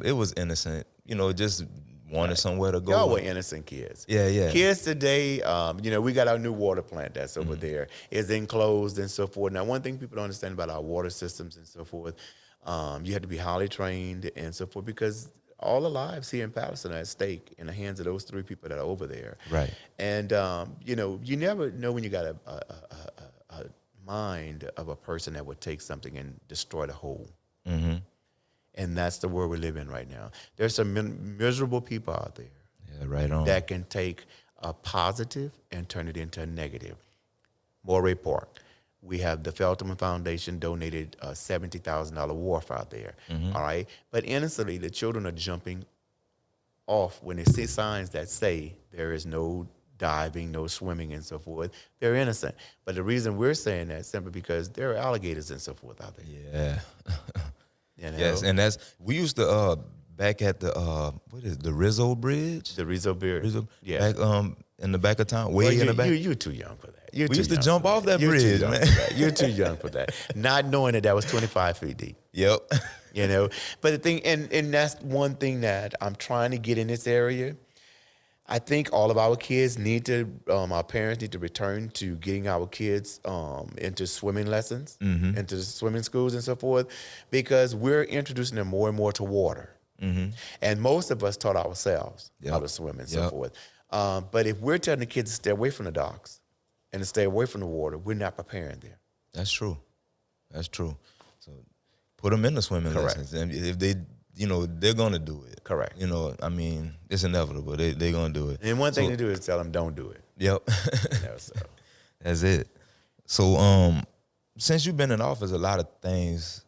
it was innocent, just wanted somewhere to go. Y'all were innocent kids. Yeah. Kids today, we got our new water plant that's over there. It's enclosed and so forth. Now, one thing people don't understand about our water systems and so forth, you have to be highly trained and so forth, because all the lives here in Patterson are at stake in the hands of those 3 people that are over there. Right. And, you never know when you got a mind of a person that would take something and destroy the whole. Mm-hmm. And that's the world we live in right now. There's some miserable people out there. Yeah, right on. That can take a positive and turn it into a negative. Moray Park. We have the Feltman Foundation donated a $70,000 wharf out there. All right. But innocently, the children are jumping off when they see signs that say there is no diving, no swimming, and so forth. They're innocent. But the reason we're saying that is simply because there are alligators and so forth out there. Yeah. Yes, and we used to back at the the Rizzo Bridge. The Rizzo Bridge. Yeah. Back in the back of town, in the back. You're too young for that. We used to jump off that bridge, man. You're too young for that. Not knowing that was 25 feet deep. Yep. But the thing, and that's one thing that I'm trying to get in this area. I think all of our kids our parents need to return to getting our kids into swimming lessons, into swimming schools and so forth, because we're introducing them more and more to water. And most of us taught ourselves how to swim and so forth. But if we're telling the kids to stay away from the docks and to stay away from the water, we're not preparing them. That's true. So put them in the swimming lessons. And if they, they're going to do it. Correct. It's inevitable. They're going to do it. And one thing to do is tell them don't do it. Yep. So. That's it. So since you've been in office, a lot of things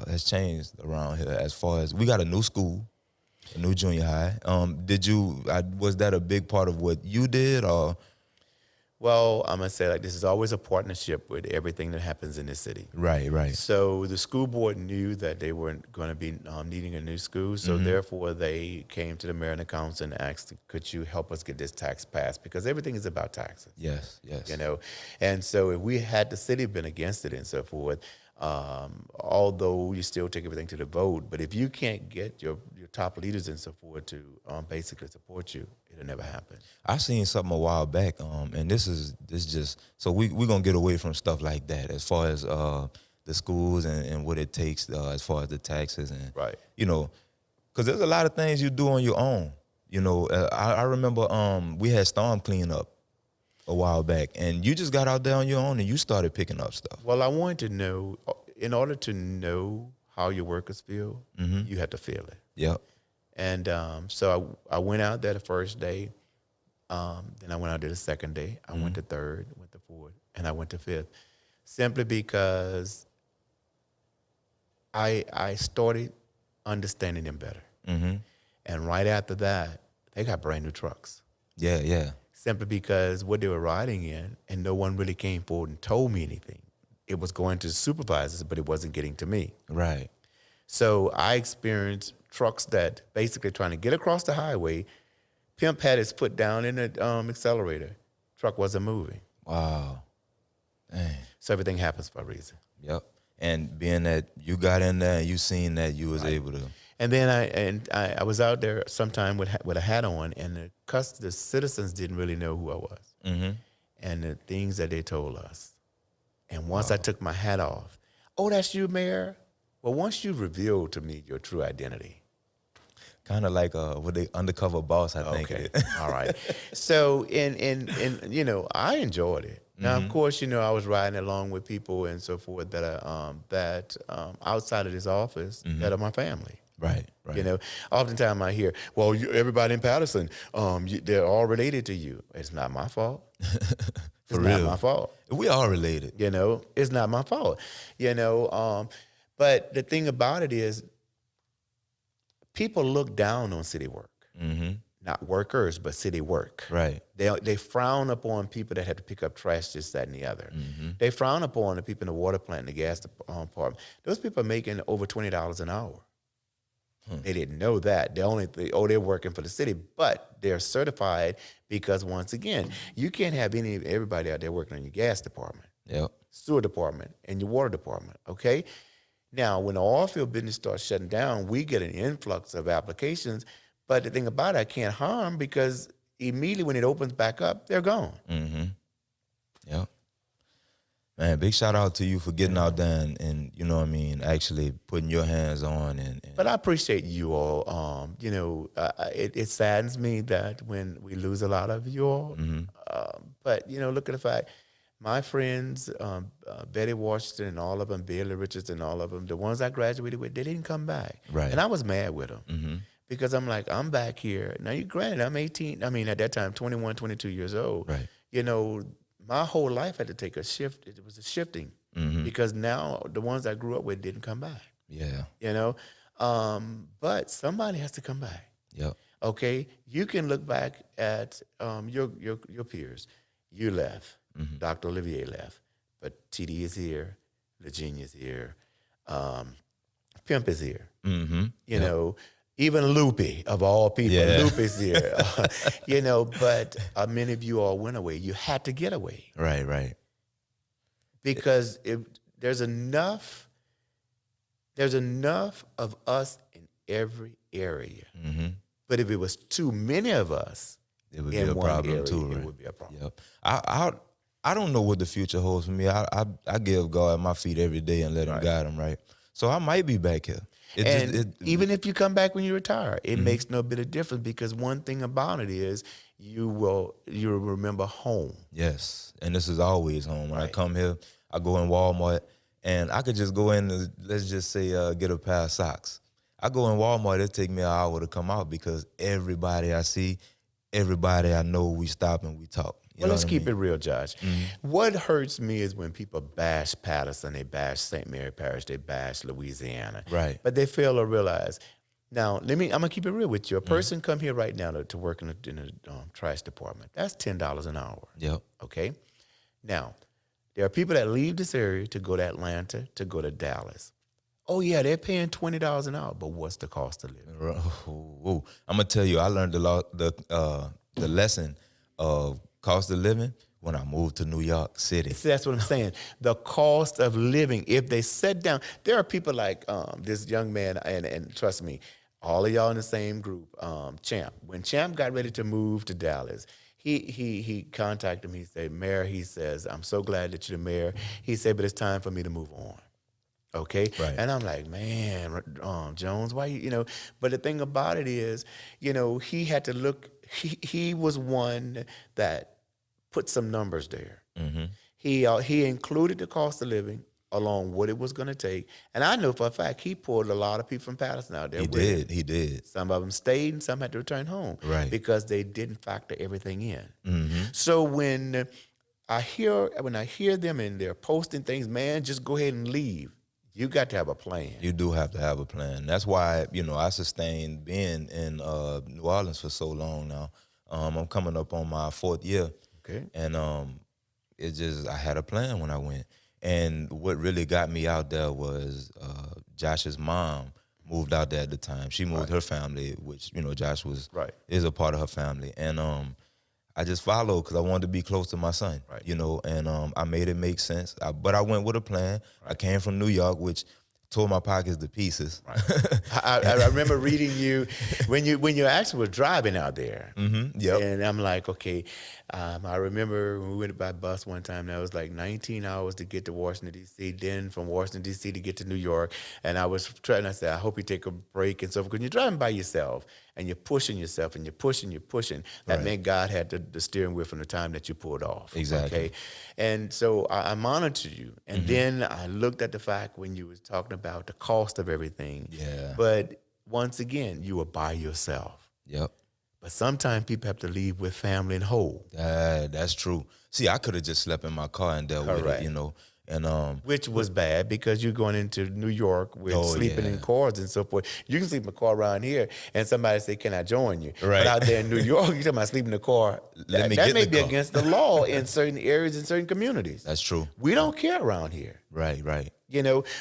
has changed around here as far as we got a new school, a new junior high. Was that a big part of what you did, or? Well, I'm going to say this is always a partnership with everything that happens in the city. Right. So the school board knew that they weren't going to be needing a new school. So therefore they came to the mayor and the council and asked, could you help us get this tax passed? Because everything is about taxes. Yes. And so if we had the city been against it and so forth, although you still take everything to the vote, but if you can't get your top leaders and so forth to basically support you, it'll never happen. I seen something a while back, and this just so we're gonna get away from stuff like that as far as the schools and what it takes as far as the taxes and right. Because there's a lot of things you do on your own. I remember we had storm cleanup a while back, and you just got out there on your own and you started picking up stuff. Well, I wanted to know, in order to know how your workers feel, you have to feel it. Yep. And so I went out there the first day. Then I went out there the second day. I went to third, went to fourth, and I went to fifth, simply because I started understanding them better. And right after that, they got brand new trucks. Yeah. Simply because what they were riding in, and no one really came forward and told me anything. It was going to supervisors, but it wasn't getting to me. Right. So I experienced trucks that basically trying to get across the highway, pimp had his foot down in the accelerator. Truck wasn't moving. Wow. Dang. So everything happens for a reason. Yep. And being that you got in there and you seen that, you was able to. And then I was out there sometime with a hat on, and the citizens didn't really know who I was and the things that they told us. And once I took my hat off, oh, that's you, Mayor? Well, once you revealed to me your true identity. Kind of like with the undercover boss, I think. Okay, all right. So, and I enjoyed it. Now, of course, I was riding along with people and so forth that are outside of this office that are my family. Right. Oftentimes I hear, well, everybody in Patterson, they're all related to you. It's not my fault. It's not my fault. We are related. It's not my fault. But the thing about it is, people look down on city work. Not workers, but city work. Right. They frown upon people that have to pick up trash, this, that, and the other. They frown upon the people in the water plant, the gas department. Those people are making over $20 an hour. They didn't know that. They're working for the city, but they're certified because, once again, you can't have everybody out there working in your gas department. Yep. sewer department and your water department, okay? Now, when the oil field business starts shutting down, we get an influx of applications, but the thing about it, I can't harm because immediately when it opens back up, they're gone. Mm-hmm. Yep. Man, big shout out to you for getting out there and you know what I mean, actually putting your hands on and But I appreciate you all. It saddens me that when we lose a lot of you all. But, look at the fact, my friends, Betty Washington and all of them, Billy Richards and all of them, the ones I graduated with, they didn't come back. Right. And I was mad with them because I'm like, I'm back here. Now, granted, I'm 18. I mean, at that time, 21, 22 years old. Right. My whole life had to take a shift. It was a shifting because now the ones I grew up with didn't come back. Yeah. But somebody has to come back. Yep. Okay, you can look back at your peers. You left. Dr. Olivier left, but TD is here. Virginia's here. Pimp is here. Even Loopy, of all people, Loopy's here. But many of you all went away. You had to get away. Right. Because there's enough of us in every area. But if it was too many of us, it would be a problem too. Right? It would be a problem. Yep. I don't know what the future holds for me. I give God my feet every day and let Him guide Him. Right. So I might be back here. Even if you come back when you retire, it makes no bit of difference because one thing about it is you'll remember home. Yes, and this is always home. When I come here, I go in Walmart, and I could just go in and, let's just say, get a pair of socks. I go in Walmart, it take me an hour to come out because everybody I see, everybody I know, we stop and we talk. Well, let's keep it real, Josh. What hurts me is when people bash Patterson, they bash St. Mary Parish, they bash Louisiana. Right. But they fail to realize. Now, I'm going to keep it real with you. A person come here right now to work in the trash department. That's $10 an hour. Yep. Okay? Now, there are people that leave this area to go to Atlanta, to go to Dallas. Oh, yeah, they're paying $20 an hour, but what's the cost of living? I'm going to tell you, I learned the lesson of cost of living when I moved to New York City. See, that's what I'm saying. The cost of living. If they sit down, there are people like this young man, and trust me, all of y'all in the same group, Champ. When Champ got ready to move to Dallas, he contacted me. He said, Mayor, he says, I'm so glad that you're the mayor. He said, but it's time for me to move on. Okay? Right. And I'm like, man, Jones, why you. But the thing about it is, he had to look, he was one that put some numbers there. He included the cost of living along what it was going to take. And I know for a fact he pulled a lot of people from Patterson out there. He did. Some of them stayed and some had to return home. Right. Because they didn't factor everything in. So when I hear them and they're posting things, man, just go ahead and leave. You got to have a plan. You do have to have a plan. That's why, I sustained being in New Orleans for so long now. I'm coming up on my 4th year. Okay. And I had a plan when I went. And what really got me out there was Josh's mom moved out there at the time. She moved her family, which, Josh is a part of her family. And I just followed because I wanted to be close to my son, and I made it make sense. But I went with a plan. I came from New York, which tore my pockets to pieces. I remember reading you when you actually were driving out there. Yep. And I'm like, okay. I remember when we went by bus one time. That was like 19 hours to get to Washington D.C. Then from Washington D.C. to get to New York. And I was trying. I said, I hope you take a break and so because you're driving by yourself and you're pushing yourself and you're pushing. That meant God had the steering wheel from the time that you pulled off. Exactly. Okay. And so I monitored you. And then I looked at the fact when you was talking about the cost of everything. Yeah. But once again, you were by yourself. Yep. But sometimes people have to leave with family and whole. That's true. See, I could have just slept in my car and dealt with it, And which was bad because you're going into New York with sleeping in cars and so forth. You can sleep in a car around here and somebody say, can I join you? Right. But out there in New York, you're talking about sleeping in a car. That may be against the law in certain areas, in certain communities. That's true. We don't care around here. Right.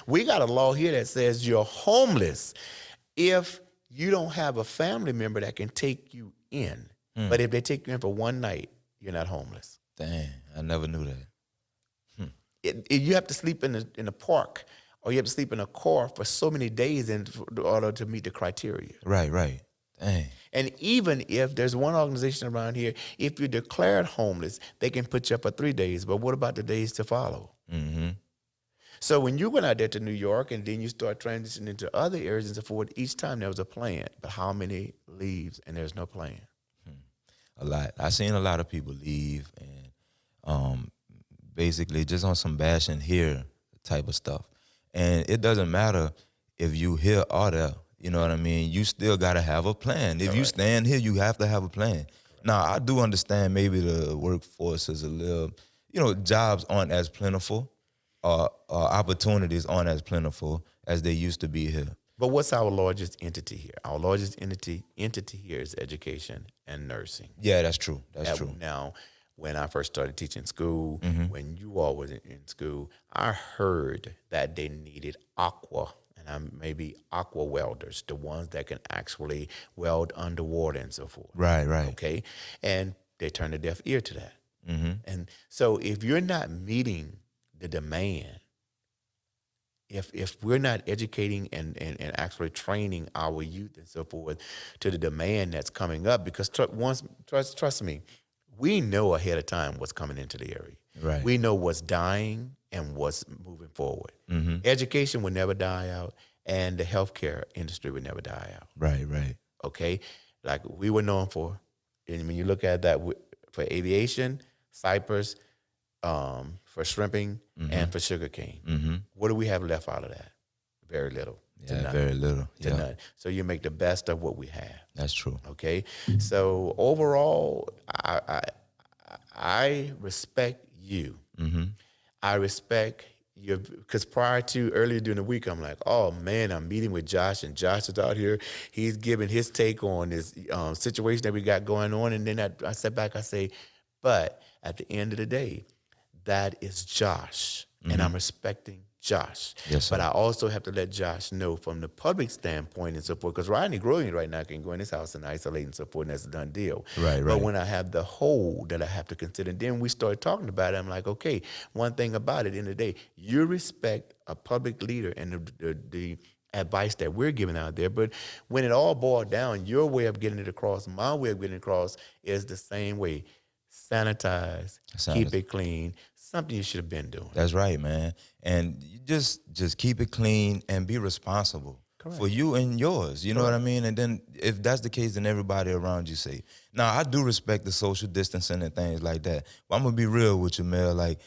We got a law here that says you're homeless if you don't have a family member that can take you in. But if they take you in for one night, you're not homeless. Dang, I never knew that. you have to sleep in a park, or you have to sleep in a car for so many days in order to meet the criteria. Right. Dang. And even if there's one organization around here, if you're declared homeless, they can put you up for 3 days. But what about the days to follow? Mm-hmm. So when you went out there to New York and then you start transitioning into other areas and so forth, each time there was a plan. But how many leaves and there's no plan? A lot. I seen a lot of people leave and basically just on some bash and here type of stuff. And it doesn't matter if you here or there. You know what I mean? You still got to have a plan. If you stand here, you have to have a plan. Now, I do understand maybe the workforce is a little, jobs aren't as plentiful, opportunities aren't as plentiful as they used to be here. But what's our largest entity here? Our largest entity here is education and nursing. Yeah, that's true. That's true. Now, when I first started teaching school, when you all was in school, I heard that they needed aqua maybe aqua welders, the ones that can actually weld underwater and so forth. Right. Okay, and they turned a deaf ear to that. Mm-hmm. And so if you're not meeting the demand, if we're not educating and actually training our youth and so forth to the demand that's coming up, because trust me, we know ahead of time what's coming into the area. Right. We know what's dying and what's moving forward. Mm-hmm. Education will never die out, and the healthcare industry will never die out. Right. Okay? Like we were known for, and when you look at that for aviation, Cyprus, for shrimping, and for sugarcane. Mm-hmm. What do we have left out of that? Very little. Yeah, very little. To none. So you make the best of what we have. That's true. Okay? So overall, I respect you. Mm-hmm. I respect you, because prior to earlier during the week, I'm like, oh man, I'm meeting with Josh, and Josh is out here. He's giving his take on this situation that we got going on. And then I step back, I say, but at the end of the day, that is Josh, and I'm respecting Josh. Yes, sir. But I also have to let Josh know from the public standpoint and so forth, because Rodney Grogan right now can go in his house and isolate and so forth, and that's a done deal. Right. But when I have the whole that I have to consider, and then we start talking about it, I'm like, okay, one thing about it, at the end of the day, you respect a public leader and the advice that we're giving out there. But when it all boiled down, your way of getting it across, my way of getting it across is the same way. Sanitize, keep it clean, something you should have been doing. That's right, man. And you just keep it clean and be responsible. Correct. For you and yours. You know what I mean? And then if that's the case, then everybody around you safe. Now, I do respect the social distancing and things like that. But I'm going to be real with you, Mel. Like,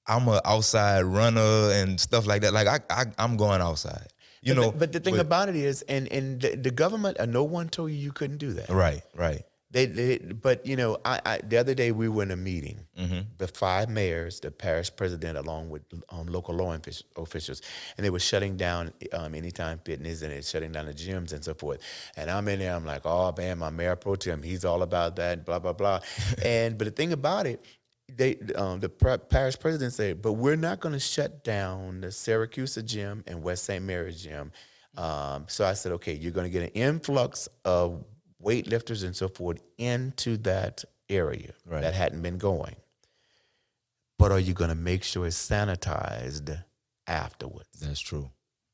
I'm an outside runner and stuff like that. Like, I'm going outside. But the thing about it is, and the government, no one told you couldn't do that. Right. But the other day we were in a meeting, the 5 mayors, the parish president, along with local law officials, and they were shutting down Anytime Fitness, and they're shutting down the gyms and so forth. And I'm in there, I'm like, oh man, my mayor pro tem, he's all about that, blah blah blah. But the thing about it, the parish president said, but we're not going to shut down the Syracuse gym and West St. Mary's gym. So I said, okay, you're going to get an influx of weightlifters and so forth into that area that hadn't been going. But are you going to make sure it's sanitized afterwards? That's true.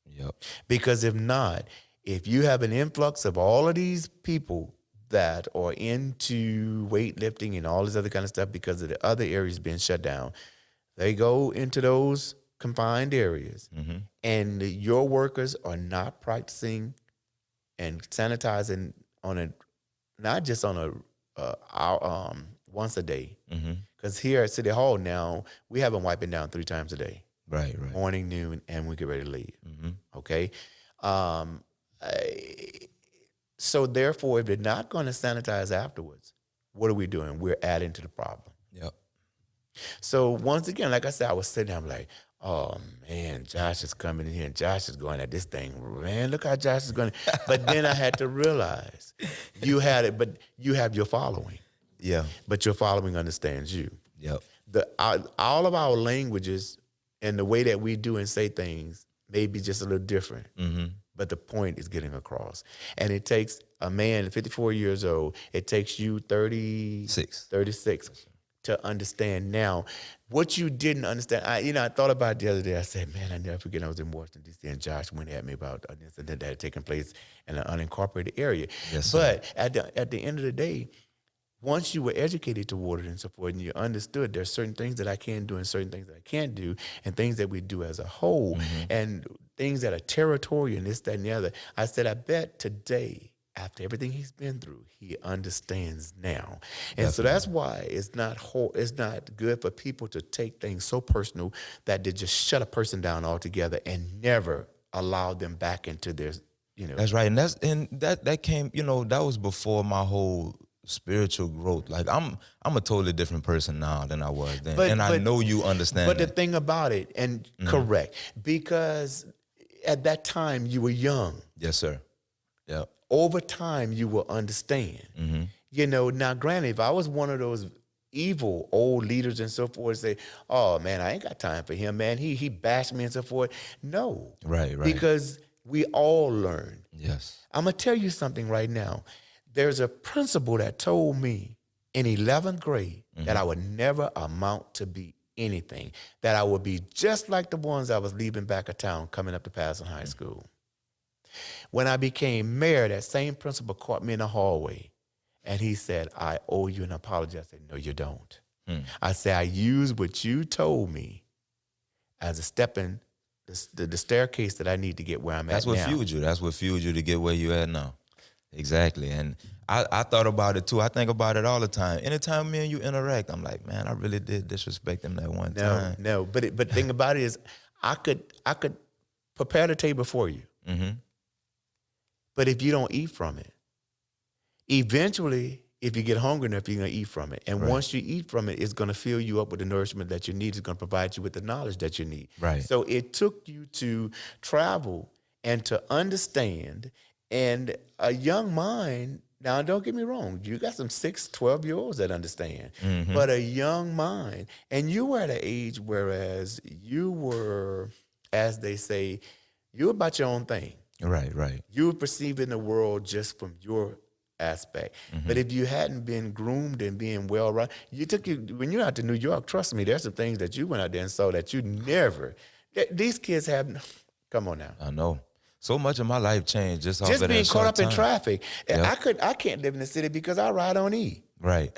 Yep. Because if not, if you have an influx of all of these people that are into weightlifting and all this other kind of stuff because of the other areas being shut down, they go into those confined areas, and your workers are not practicing and sanitizing not just on a once a day. Because here at City Hall now, we have them wiping down 3 times a day. Right. Morning, noon, and we get ready to leave. Okay? So therefore, if they're not going to sanitize afterwards, what are we doing? We're adding to the problem. Yep. So once again, like I said, I was sitting there, I'm like, oh man, Josh is coming in here and Josh is going at this thing. Man, look how Josh is going. But then I had to realize you had it, but you have your following. Yeah. But your following understands you. Yep. All of our languages and the way that we do and say things may be just a little different. But the point is getting across. And it takes a man 54 years old, it takes you 36 to understand now what you didn't understand. I thought about it the other day. I said, man, I never forget I was in Washington, D.C., and Josh went at me about an incident that had taken place in an unincorporated area. Yes, sir. But at the end of the day, once you were educated toward it and so forth, and you understood there's certain things that I can do and certain things that I can't do, and things that we do as a whole, and things that are territorial and this, that, and the other, I said, I bet today, after everything he's been through, he understands now. And so that's why it's not good for people to take things so personal that they just shut a person down altogether and never allow them back into their, That's right. And that came, that was before my whole spiritual growth. Like I'm a totally different person now than I was then. I know you understand. But that. the thing about it, and correct, because at that time you were young. Yes, sir. Yeah. Over time you will understand. Now granted, if I was one of those evil old leaders and so forth, say, oh man, I ain't got time for him, man. He bashed me and so forth. No. Right. Because we all learn. Yes. I'm gonna tell you something right now. There's a principal that told me in 11th grade that I would never amount to be anything, that I would be just like the ones I was leaving back of town coming up to Patterson High School. When I became mayor, that same principal caught me in the hallway, and he said, I owe you an apology. I said, no, you don't. I said, I used what you told me as a stepping, the staircase that I need to get where I'm That's at now. what fueled you. That's what fueled you to get where you at now. Exactly. And I thought about it too. I think about it all the time. Anytime me and you interact, I'm like, man, I really did disrespect him that one time. No. But the thing about it is, I could prepare the table for you. But if you don't eat from it, eventually, if you get hungry enough, you're going to eat from it. And once you eat from it, it's going to fill you up with the nourishment that you need. It's going to provide you with the knowledge that you need. Right. So it took you to travel and to understand. And a young mind, now don't get me wrong, you got some 6, 12-year-olds that understand. But a young mind, and you were at an age whereas you were, as they say, you were about your own thing. Right. You were perceiving the world just from your aspect. But if you hadn't been groomed and being well run, when you're out to New York, trust me, there's some things that you went out there and saw that you never, these kids have, come on now. I know. So much of my life changed just off of that being caught up short in time. traffic. Yep. I can't live in the city because I ride on E. Right.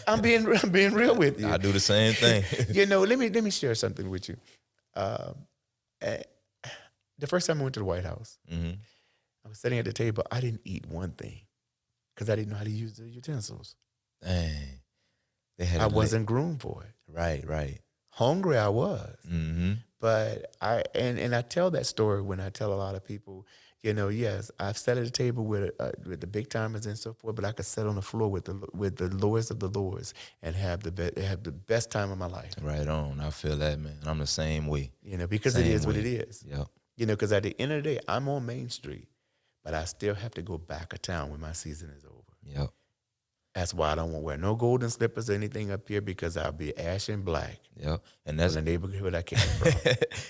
I'm being real with you. I do the same thing. Let me share something with you. The first time I went to the White House, I was sitting at the table. I didn't eat one thing because I didn't know how to use the utensils. Dang. I wasn't groomed for it. Right. Hungry I was. But I tell that story when I tell a lot of people, yes, I've sat at the table with the big timers and so forth, but I could sit on the floor with the lowest of the lowest and have the best time of my life. Right on. I feel that, man. I'm the same way. Because Same it is way. what it is. Yep. Because at the end of the day, I'm on Main Street, but I still have to go back of town when my season is over. Yep. That's why I don't want to wear no golden slippers or anything up here because I'll be ash and black. Yep. And In that's the neighborhood I came from.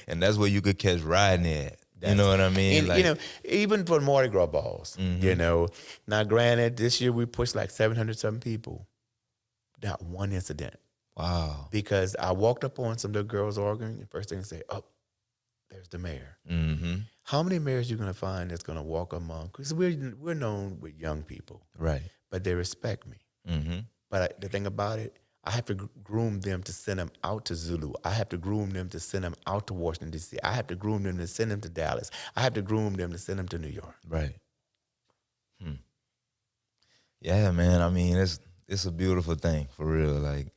and that's where you could catch riding at. You know what I mean? And, even for Mardi Gras balls, Now, granted, this year we pushed like 700-something people. Not one incident. Wow. Because I walked up on some little girls arguing, and first thing they say, oh, there's the mayor. How many mayors you going to find that's going to walk among? Because we're known with young people. Right. But they respect me. But the thing about it, I have to groom them to send them out to Zulu. I have to groom them to send them out to Washington, D.C. I have to groom them to send them to Dallas. I have to groom them to send them to New York. Right. Yeah, man. I mean, it's a beautiful thing, for real. Like,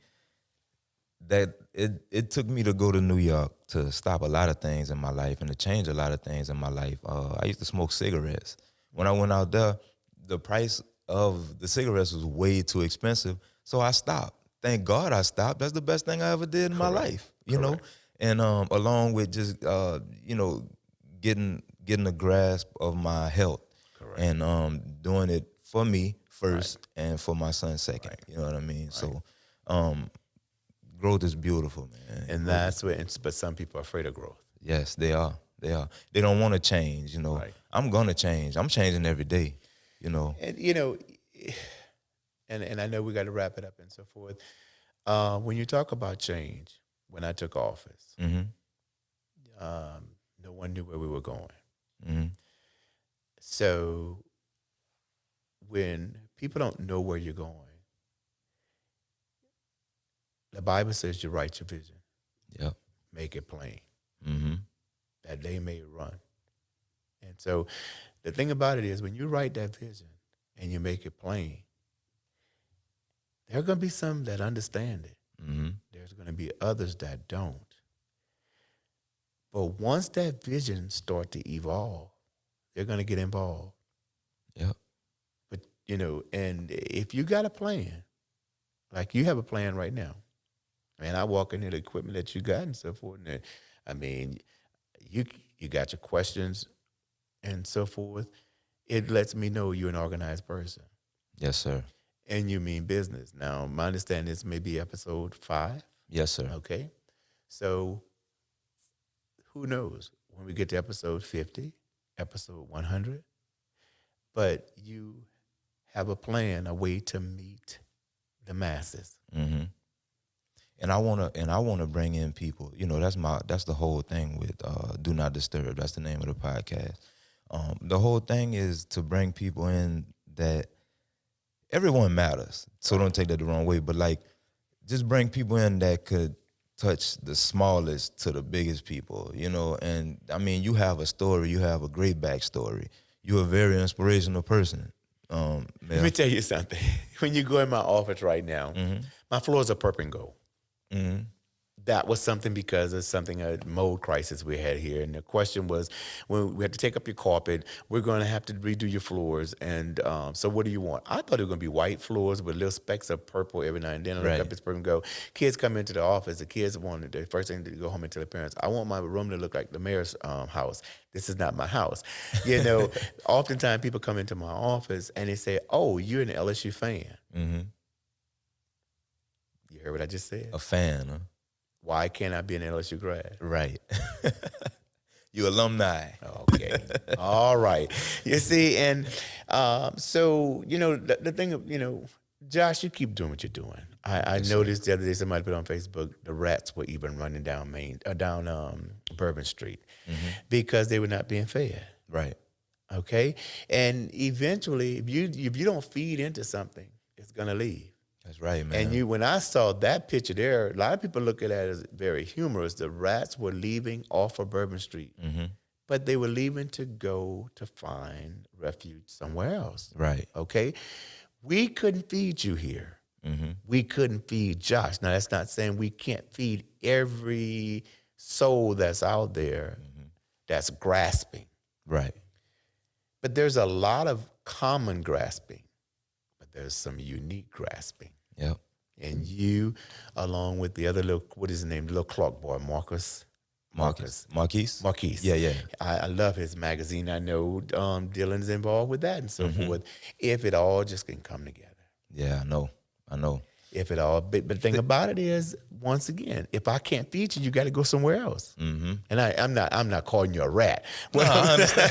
that it took me to go to New York to stop a lot of things in my life and to change a lot of things in my life. I used to smoke cigarettes. When I went out there, the price of the cigarettes was way too expensive, so I stopped. Thank God I stopped. That's the best thing I ever did in my life, you know? And along with just, getting a grasp of my health and doing it for me first and for my son second. You know what I mean? So growth is beautiful, man. And that's but some people are afraid of growth. Yes, they are. They don't want to change, you know. Right. I'm going to change. I'm changing every day, you know. And, and I know we got to wrap it up and so forth. When you talk about change, when I took office, no one knew where we were going. So when people don't know where you're going, the Bible says you write your vision. Yep. Make it plain. That they may run. And so the thing about it is when you write that vision and you make it plain, there are going to be some that understand it. There's going to be others that don't. But once that vision start to evolve, they're going to get involved. Yep. But, you know, and if you got a plan, like you have a plan right now, and I walk into the equipment that you got and so forth, and I mean, you got your questions and so forth. It lets me know you're an organized person. Yes, sir. And you mean business. Now, my understanding is maybe episode 5. Yes, sir. Okay. So who knows when we get to episode 50, episode 100, but you have a plan, a way to meet the masses. And I wanna bring in people. You know, that's the whole thing with Do Not Disturb. That's the name of the podcast. The whole thing is to bring people in that everyone matters. So don't take that the wrong way, but like just bring people in that could touch the smallest to the biggest people, you know. And I mean, you have a story, you have a great backstory. You're a very inspirational person. Let me tell you something. When you go in my office right now, my floors are purple and gold. That was something because of something, a mold crisis we had here. And the question was, when we had to take up your carpet, we're going to have to redo your floors. And so what do you want? I thought it was going to be white floors with little specks of purple every now and then. I look up, it's purple and go. Kids come into the office. The kids wanted the first thing to go home and tell their parents, I want my room to look like the mayor's house. This is not my house. You know, oftentimes people come into my office and they say, oh, you're an LSU fan. You heard what I just said? A fan, huh? Why can't I be an LSU grad? Right. You alumni. Okay. All right. You see, and so, you know, the thing of, you know, Josh, you keep doing what you're doing. I noticed the other day somebody put on Facebook the rats were even running down Bourbon Street because they were not being fed. Right. Okay? And eventually, if you don't feed into something, it's going to leave. That's right, man. And when I saw that picture there, a lot of people look at that as very humorous. The rats were leaving off of Bourbon Street, but they were leaving to go to find refuge somewhere else. Right. Okay? We couldn't feed you here. We couldn't feed Josh. Now, that's not saying we can't feed every soul that's out there that's grasping. Right. But there's a lot of common grasping. There's some unique grasping. Yep. And you, along with the other little, what is his name, the little Clark boy, Marquise. Yeah. I love his magazine. I know Dylan's involved with that and so forth. If it all just can come together. Yeah, I know. If it all, but the thing about it is, once again, if I can't feed you, you got to go somewhere else. And I'm not calling you a rat. Well, no, I understand.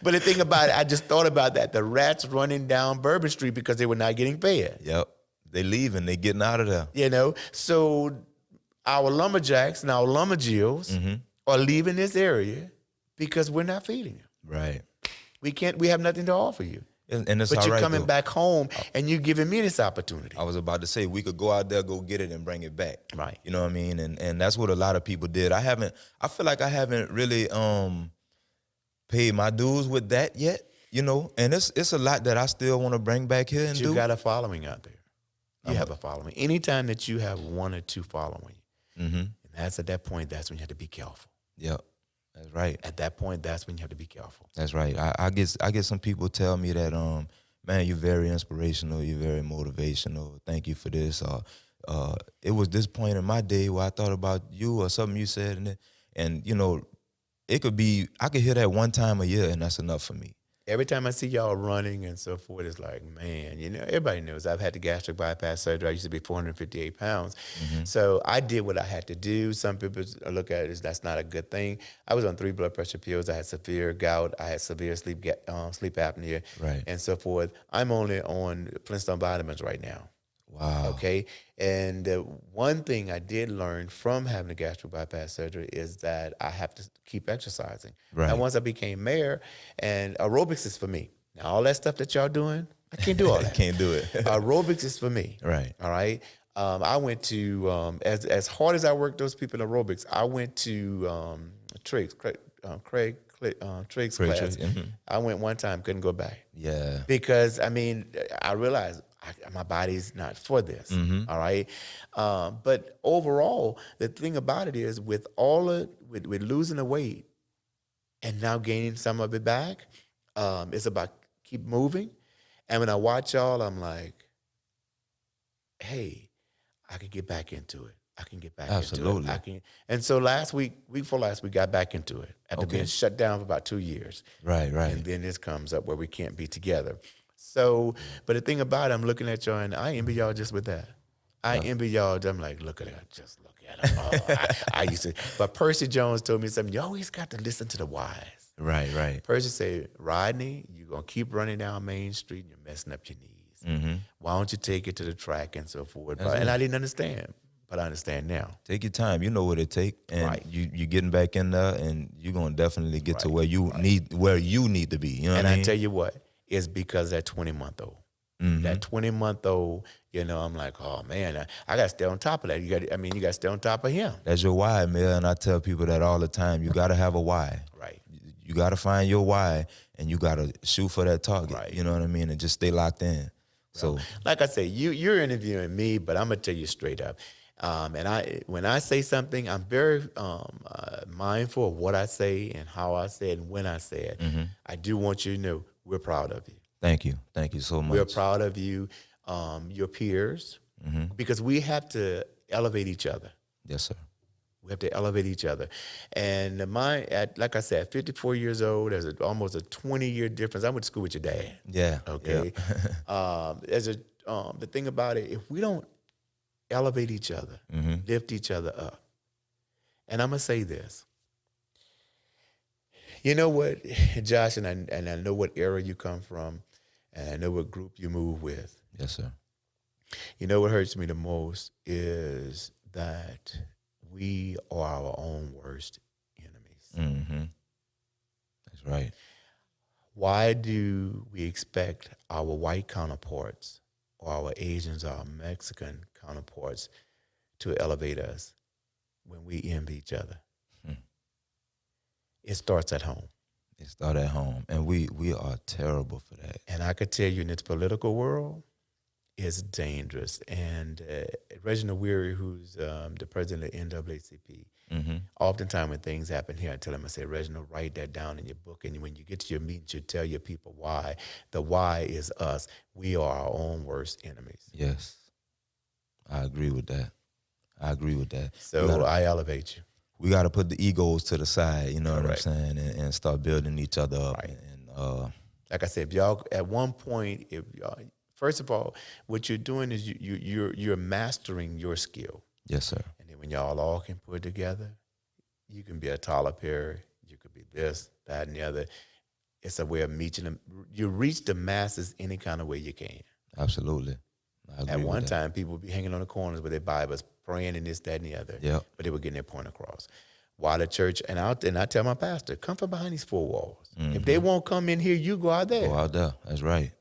But the thing about it, I just thought about that. The rats running down Bourbon Street because they were not getting fed. Yep. They leaving. They getting out of there. You know, so our lumberjacks and our lumberjills are leaving this area because we're not feeding them. Right. We have nothing to offer you. And it's but all you're right, coming though. Back home and you're giving me this opportunity. I was about to say we could go out there, go get it, and bring it back. Right. You know what I mean? And that's what a lot of people did. I feel like I haven't really paid my dues with that yet. You know, and it's a lot that I still want to bring back here and do. You got a following out there. You have a following. Anytime that you have one or two following, and that's at that point, that's when you have to be careful. Yep. That's right. At that point, that's when you have to be careful. That's right. I get some people tell me that, man, you're very inspirational, you're very motivational. Thank you for this. It was this point in my day where I thought about you or something you said, and you know, it could be I could hear that one time a year, and that's enough for me. every time I see y'all running and so forth, it's like, man, everybody knows I've had the gastric bypass surgery. I used to be 458 pounds. So I did what I had to do. Some people look at it as that's not a good thing. I was on 3 blood pressure pills. I had severe gout. I had severe sleep apnea, Right. and so forth. I'm only on Flintstone vitamins right now. Wow. Okay. And one thing I did learn from having the gastric bypass surgery is that I have to keep exercising. Right. And once I became mayor, and aerobics is for me. Now, all that stuff that y'all doing, I can't do all that. Can't do it. Aerobics is for me. Right. All right. I went to, as hard as I worked those people in aerobics, I went to Triggs class. I went one time, couldn't go back. Yeah. Because, I realized my body's not for this, all right? But overall, the thing about it is with losing the weight and now gaining some of it back, it's about keep moving. And when I watch y'all, I'm like, hey, I can get back into it. I can get back Absolutely. into it. And so week before last, we got back into it after being shut down for about 2 years. Right. And then this comes up where we can't be together. So, but the thing about it, I'm looking at y'all and I envy y'all just with that. I envy y'all. I'm like, look at that. Just look at them. Oh, I used to. But Percy Jones told me something. You always got to listen to the wise. Right. Percy said, Rodney, you're going to keep running down Main Street and you're messing up your knees. Why don't you take it to the track and so forth? And I didn't understand, but I understand now. Take your time. You know what it take, and you getting back in there, and you're gonna definitely get to where you need to be. You know what I mean? I tell you what, it's because that 20-month-old. That 20-month-old, I'm like, oh man, I got to stay on top of that. You got to stay on top of him. That's your why, man. And I tell people that all the time. You got to have a why. Right. You got to find your why, and you got to shoot for that target. Right. You know what I mean? And just stay locked in. So, like I say, you're interviewing me, but I'm gonna tell you straight up. And when I say something, I'm very mindful of what I say and how I say it and when I say it. I do want you to know we're proud of you. Thank you so much. We're proud of you, your peers, because we have to elevate each other. Yes, sir. We have to elevate each other. And like I said, 54 years old, there's almost a 20-year difference. I went to school with your dad. Yeah. Okay. Yeah. The thing about it, if we don't elevate each other, lift each other up, and I'm gonna say this. You know what, Josh, and I know what era you come from, and I know what group you move with. Yes, sir. You know what hurts me the most is that we are our own worst enemies. That's right. Why do we expect our white counterparts or our Asians or our Mexican counterparts to elevate us when we envy each other? It starts at home. It starts at home. And we are terrible for that. And I could tell you in this political world, it's dangerous. And Reginald Weary, who's the president of NAACP, oftentimes when things happen here, I tell him, I say, Reginald, write that down in your book. And when you get to your meetings, you tell your people why. The why is us. We are our own worst enemies. Yes. I agree with that. So I elevate you. We got to put the egos to the side, you know what I'm Correct. saying, and start building each other up. Right. And like I said, if y'all at one point, if y'all, first of all, what you're doing is you're mastering your skill. yes, sir. And then when y'all all can put it together, you can be a Tyler Perry, you could be this, that, and the other. It's a way of meeting them. You reach the masses any kind of way you can. Absolutely. I agree At with one that. time, people would be hanging on the corners with their Bibles, praying and this, that, and the other. Yep. But they were getting their point across. While the church, and I tell my pastor, come from behind these four walls. If they won't come in here, you go out there. Go out there. That's right.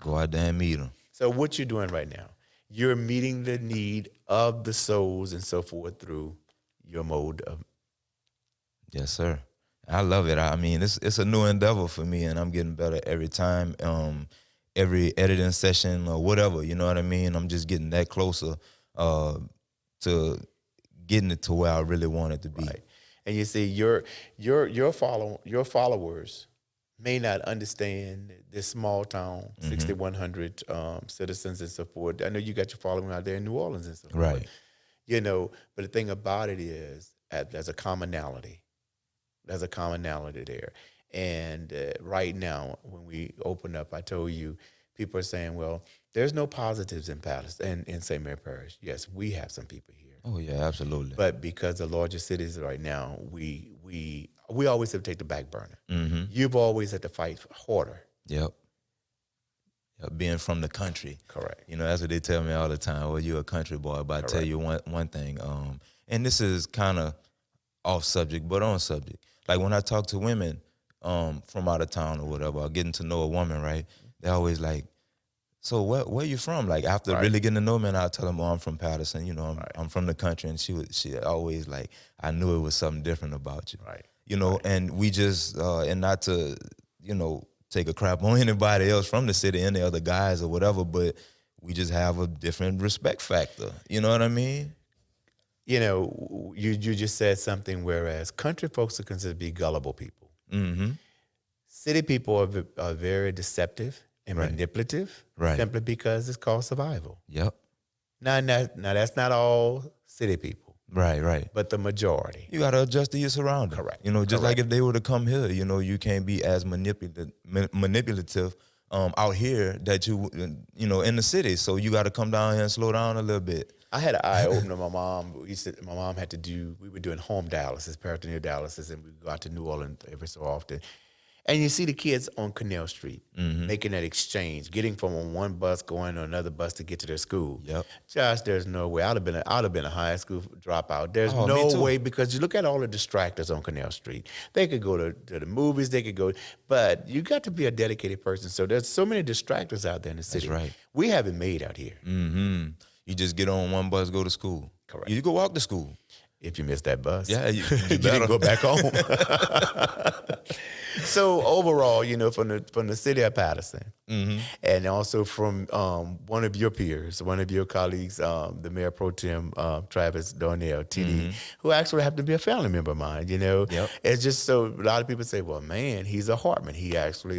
Go out there and meet them. So what you're doing right now, you're meeting the need of the souls and so forth through your mode of. Yes, sir. I love it. I mean, it's a new endeavor for me, and I'm getting better every time. Every editing session or whatever, you know what I mean? I'm just getting that closer to getting it to where I really want it to be. Right. And you see, your followers may not understand this small town, 6,100 citizens and so forth. I know you got your following out there in New Orleans and so forth. Right. You know, but the thing about it is there's a commonality. There's a commonality there. And right now, when we open up, I told you, people are saying, well, there's no positives in Patterson, in St. Mary Parish. Yes, we have some people here. Oh yeah, absolutely. But because the larger cities right now, we always have to take the back burner. You've always had to fight harder. Yep. Being from the country. Correct. You know, that's what they tell me all the time. Well, you're a country boy. But I tell you one thing, and this is kind of off subject, but on subject. Like when I talk to women from out of town or whatever, or getting to know a woman, right? They're always like, so where you from? Like after really getting to know me, and I'll tell them, oh, I'm from Patterson. You know, I'm from the country. And she always like, I knew it was something different about you. Right. You know, and we just, and not to, you know, take a crap on anybody else from the city, any other guys or whatever, but we just have a different respect factor. You know what I mean? You know, you just said something, whereas country folks are considered to be gullible people. Mm-hmm. City people are very deceptive and manipulative, simply because it's called survival. Yep. Now that's not all city people. Right. But the majority. You got to adjust to your surroundings. Correct. You know, just like if they were to come here, you know, you can't be as manipulative out here that you know, in the city. So you got to come down here and slow down a little bit. I had an eye opener. My mom had to we were doing home dialysis, peritoneal dialysis, and we go out to New Orleans every so often. And you see the kids on Canal Street making that exchange, getting from one bus going on another bus to get to their school. Yep. Josh, there's no way. I'd have been a high school dropout. There's me no too. way, because you look at all the distractors on Canal Street. They could go to the movies, they could go, but you got to be a dedicated person. So there's so many distractors out there in the city. That's right. We haven't made out here. Mm-hmm. You just get on one bus, go to school. Correct. You go walk to school. If you miss that bus. Yeah, you You didn't go back home. So overall, you know, from the city of Patterson, and also from one of your peers, one of your colleagues, the Mayor Pro Tem Travis Darnell, TD, who actually happened to be a family member of mine. You know, it's just so a lot of people say, well, man, he's a Hartman.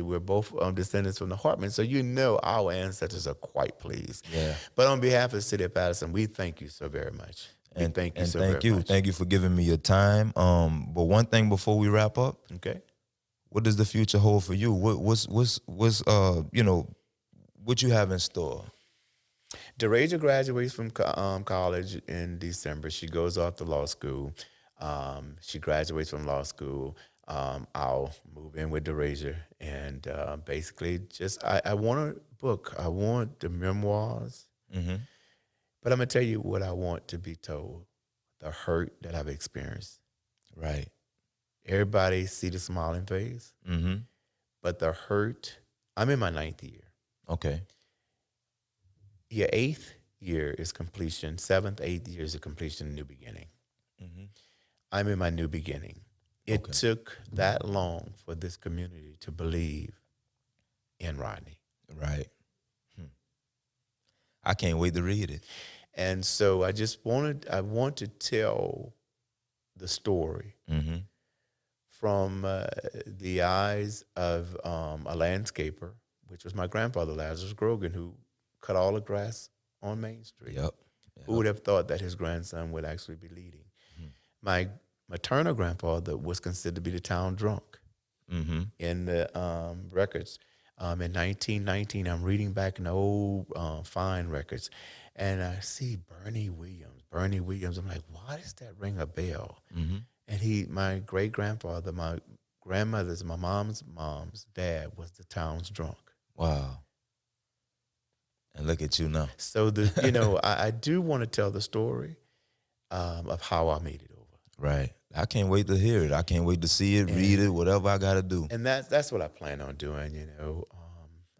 We're both descendants from the Hartman, so you know our ancestors are quite pleased. Yeah. But on behalf of the city of Patterson, we thank you so very much. Thank you for giving me your time. But one thing before we wrap up, Okay. what does the future hold for you? What's you know, what you have in store? DeRasia graduates from college in December. She goes off to law school. She graduates from law school. I'll move in with DeRasia, and basically just I want a book. I want the memoirs. But I'm going to tell you what I want to be told, the hurt that I've experienced. Right. Everybody see the smiling face, but the hurt, I'm in my 9th year. Okay. Your 8th year is completion, 7th, 8th year is a completion, new beginning. I'm in my new beginning. It took that long for this community to believe in Rodney. Right. I can't wait to read it. And so I want to tell the story from the eyes of a landscaper, which was my grandfather, Rodney Grogan, who cut all the grass on Main Street. Yep. Who would have thought that his grandson would actually be leading? My maternal grandfather was considered to be the town drunk in the records. In 1919, I'm reading back in the old fine records, and I see Bernie Williams. I'm like, why does that ring a bell? And my great-grandfather, my mom's dad was the town's drunk. Wow. And look at you now. So I do want to tell the story of how I made it over. Right. I can't wait to hear it. I can't wait to see it, read it, whatever I got to do. And that's what I plan on doing,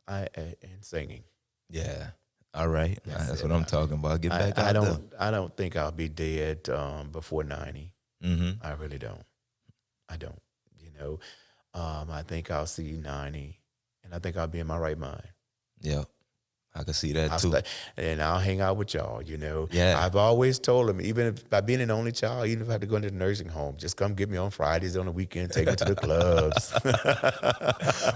and singing. Yeah. All right. That's what I'm talking about. Get back out there. I don't think I'll be dead before 90. I really don't. I don't. I think I'll see 90, and I think I'll be in my right mind. Yeah. I can see that too. And I'll hang out with y'all, Yeah. I've always told them, even if by being an only child, even if I have to go into the nursing home, just come get me on Fridays on the weekend, take me to the clubs.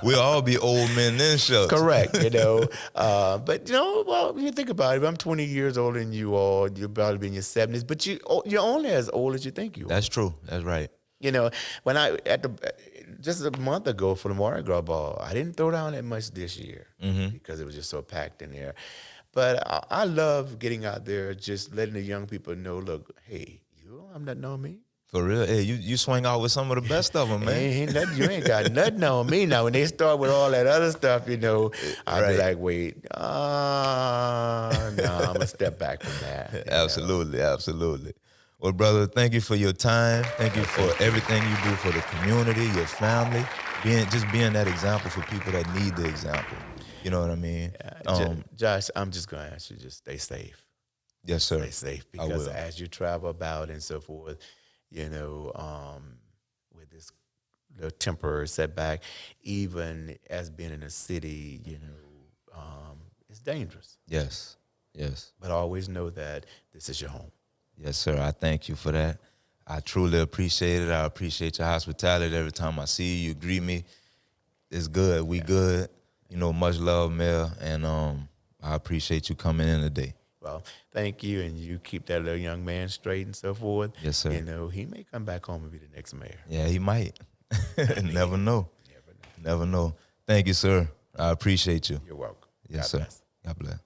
We'll all be old men then, shucks. Correct, But, well, when you think about it, if I'm 20 years older than you all, you're about to be in your 70s, but you're only as old as you think you are. That's true. That's right. When just a month ago for the Mardi Gras ball. I didn't throw down that much this year Mm-hmm. because it was just so packed in there. But I love getting out there, just letting the young people know, look, hey, you don't have nothing on me. For real, hey, you swing out with some of the best of them, man. Ain't nothing, you ain't got nothing on me. Now, when they start with all that other stuff, I'd be like, wait, no, I'm going to step back from that. Absolutely, absolutely. Well, brother, thank you for your time. Thank you for everything you do for the community, your family, being that example for people that need the example. You know what I mean? Josh, I'm just going to ask you, just stay safe. Yes, sir. Stay safe, because as you travel about and so forth, with this little temporary setback, even as being in a city, it's dangerous. Yes, yes. But always know that this is your home. Yes, sir. I thank you for that. I truly appreciate it. I appreciate your hospitality. Every time I see you, you greet me. It's good. We good. Much love, Mel. And I appreciate you coming in today. Well, thank you, and you keep that little young man straight and so forth. Yes, sir. He may come back home and be the next mayor. Yeah, he might. Never know. Never know. Thank you, sir. I appreciate you. You're welcome. Yes, God sir. bless. God bless.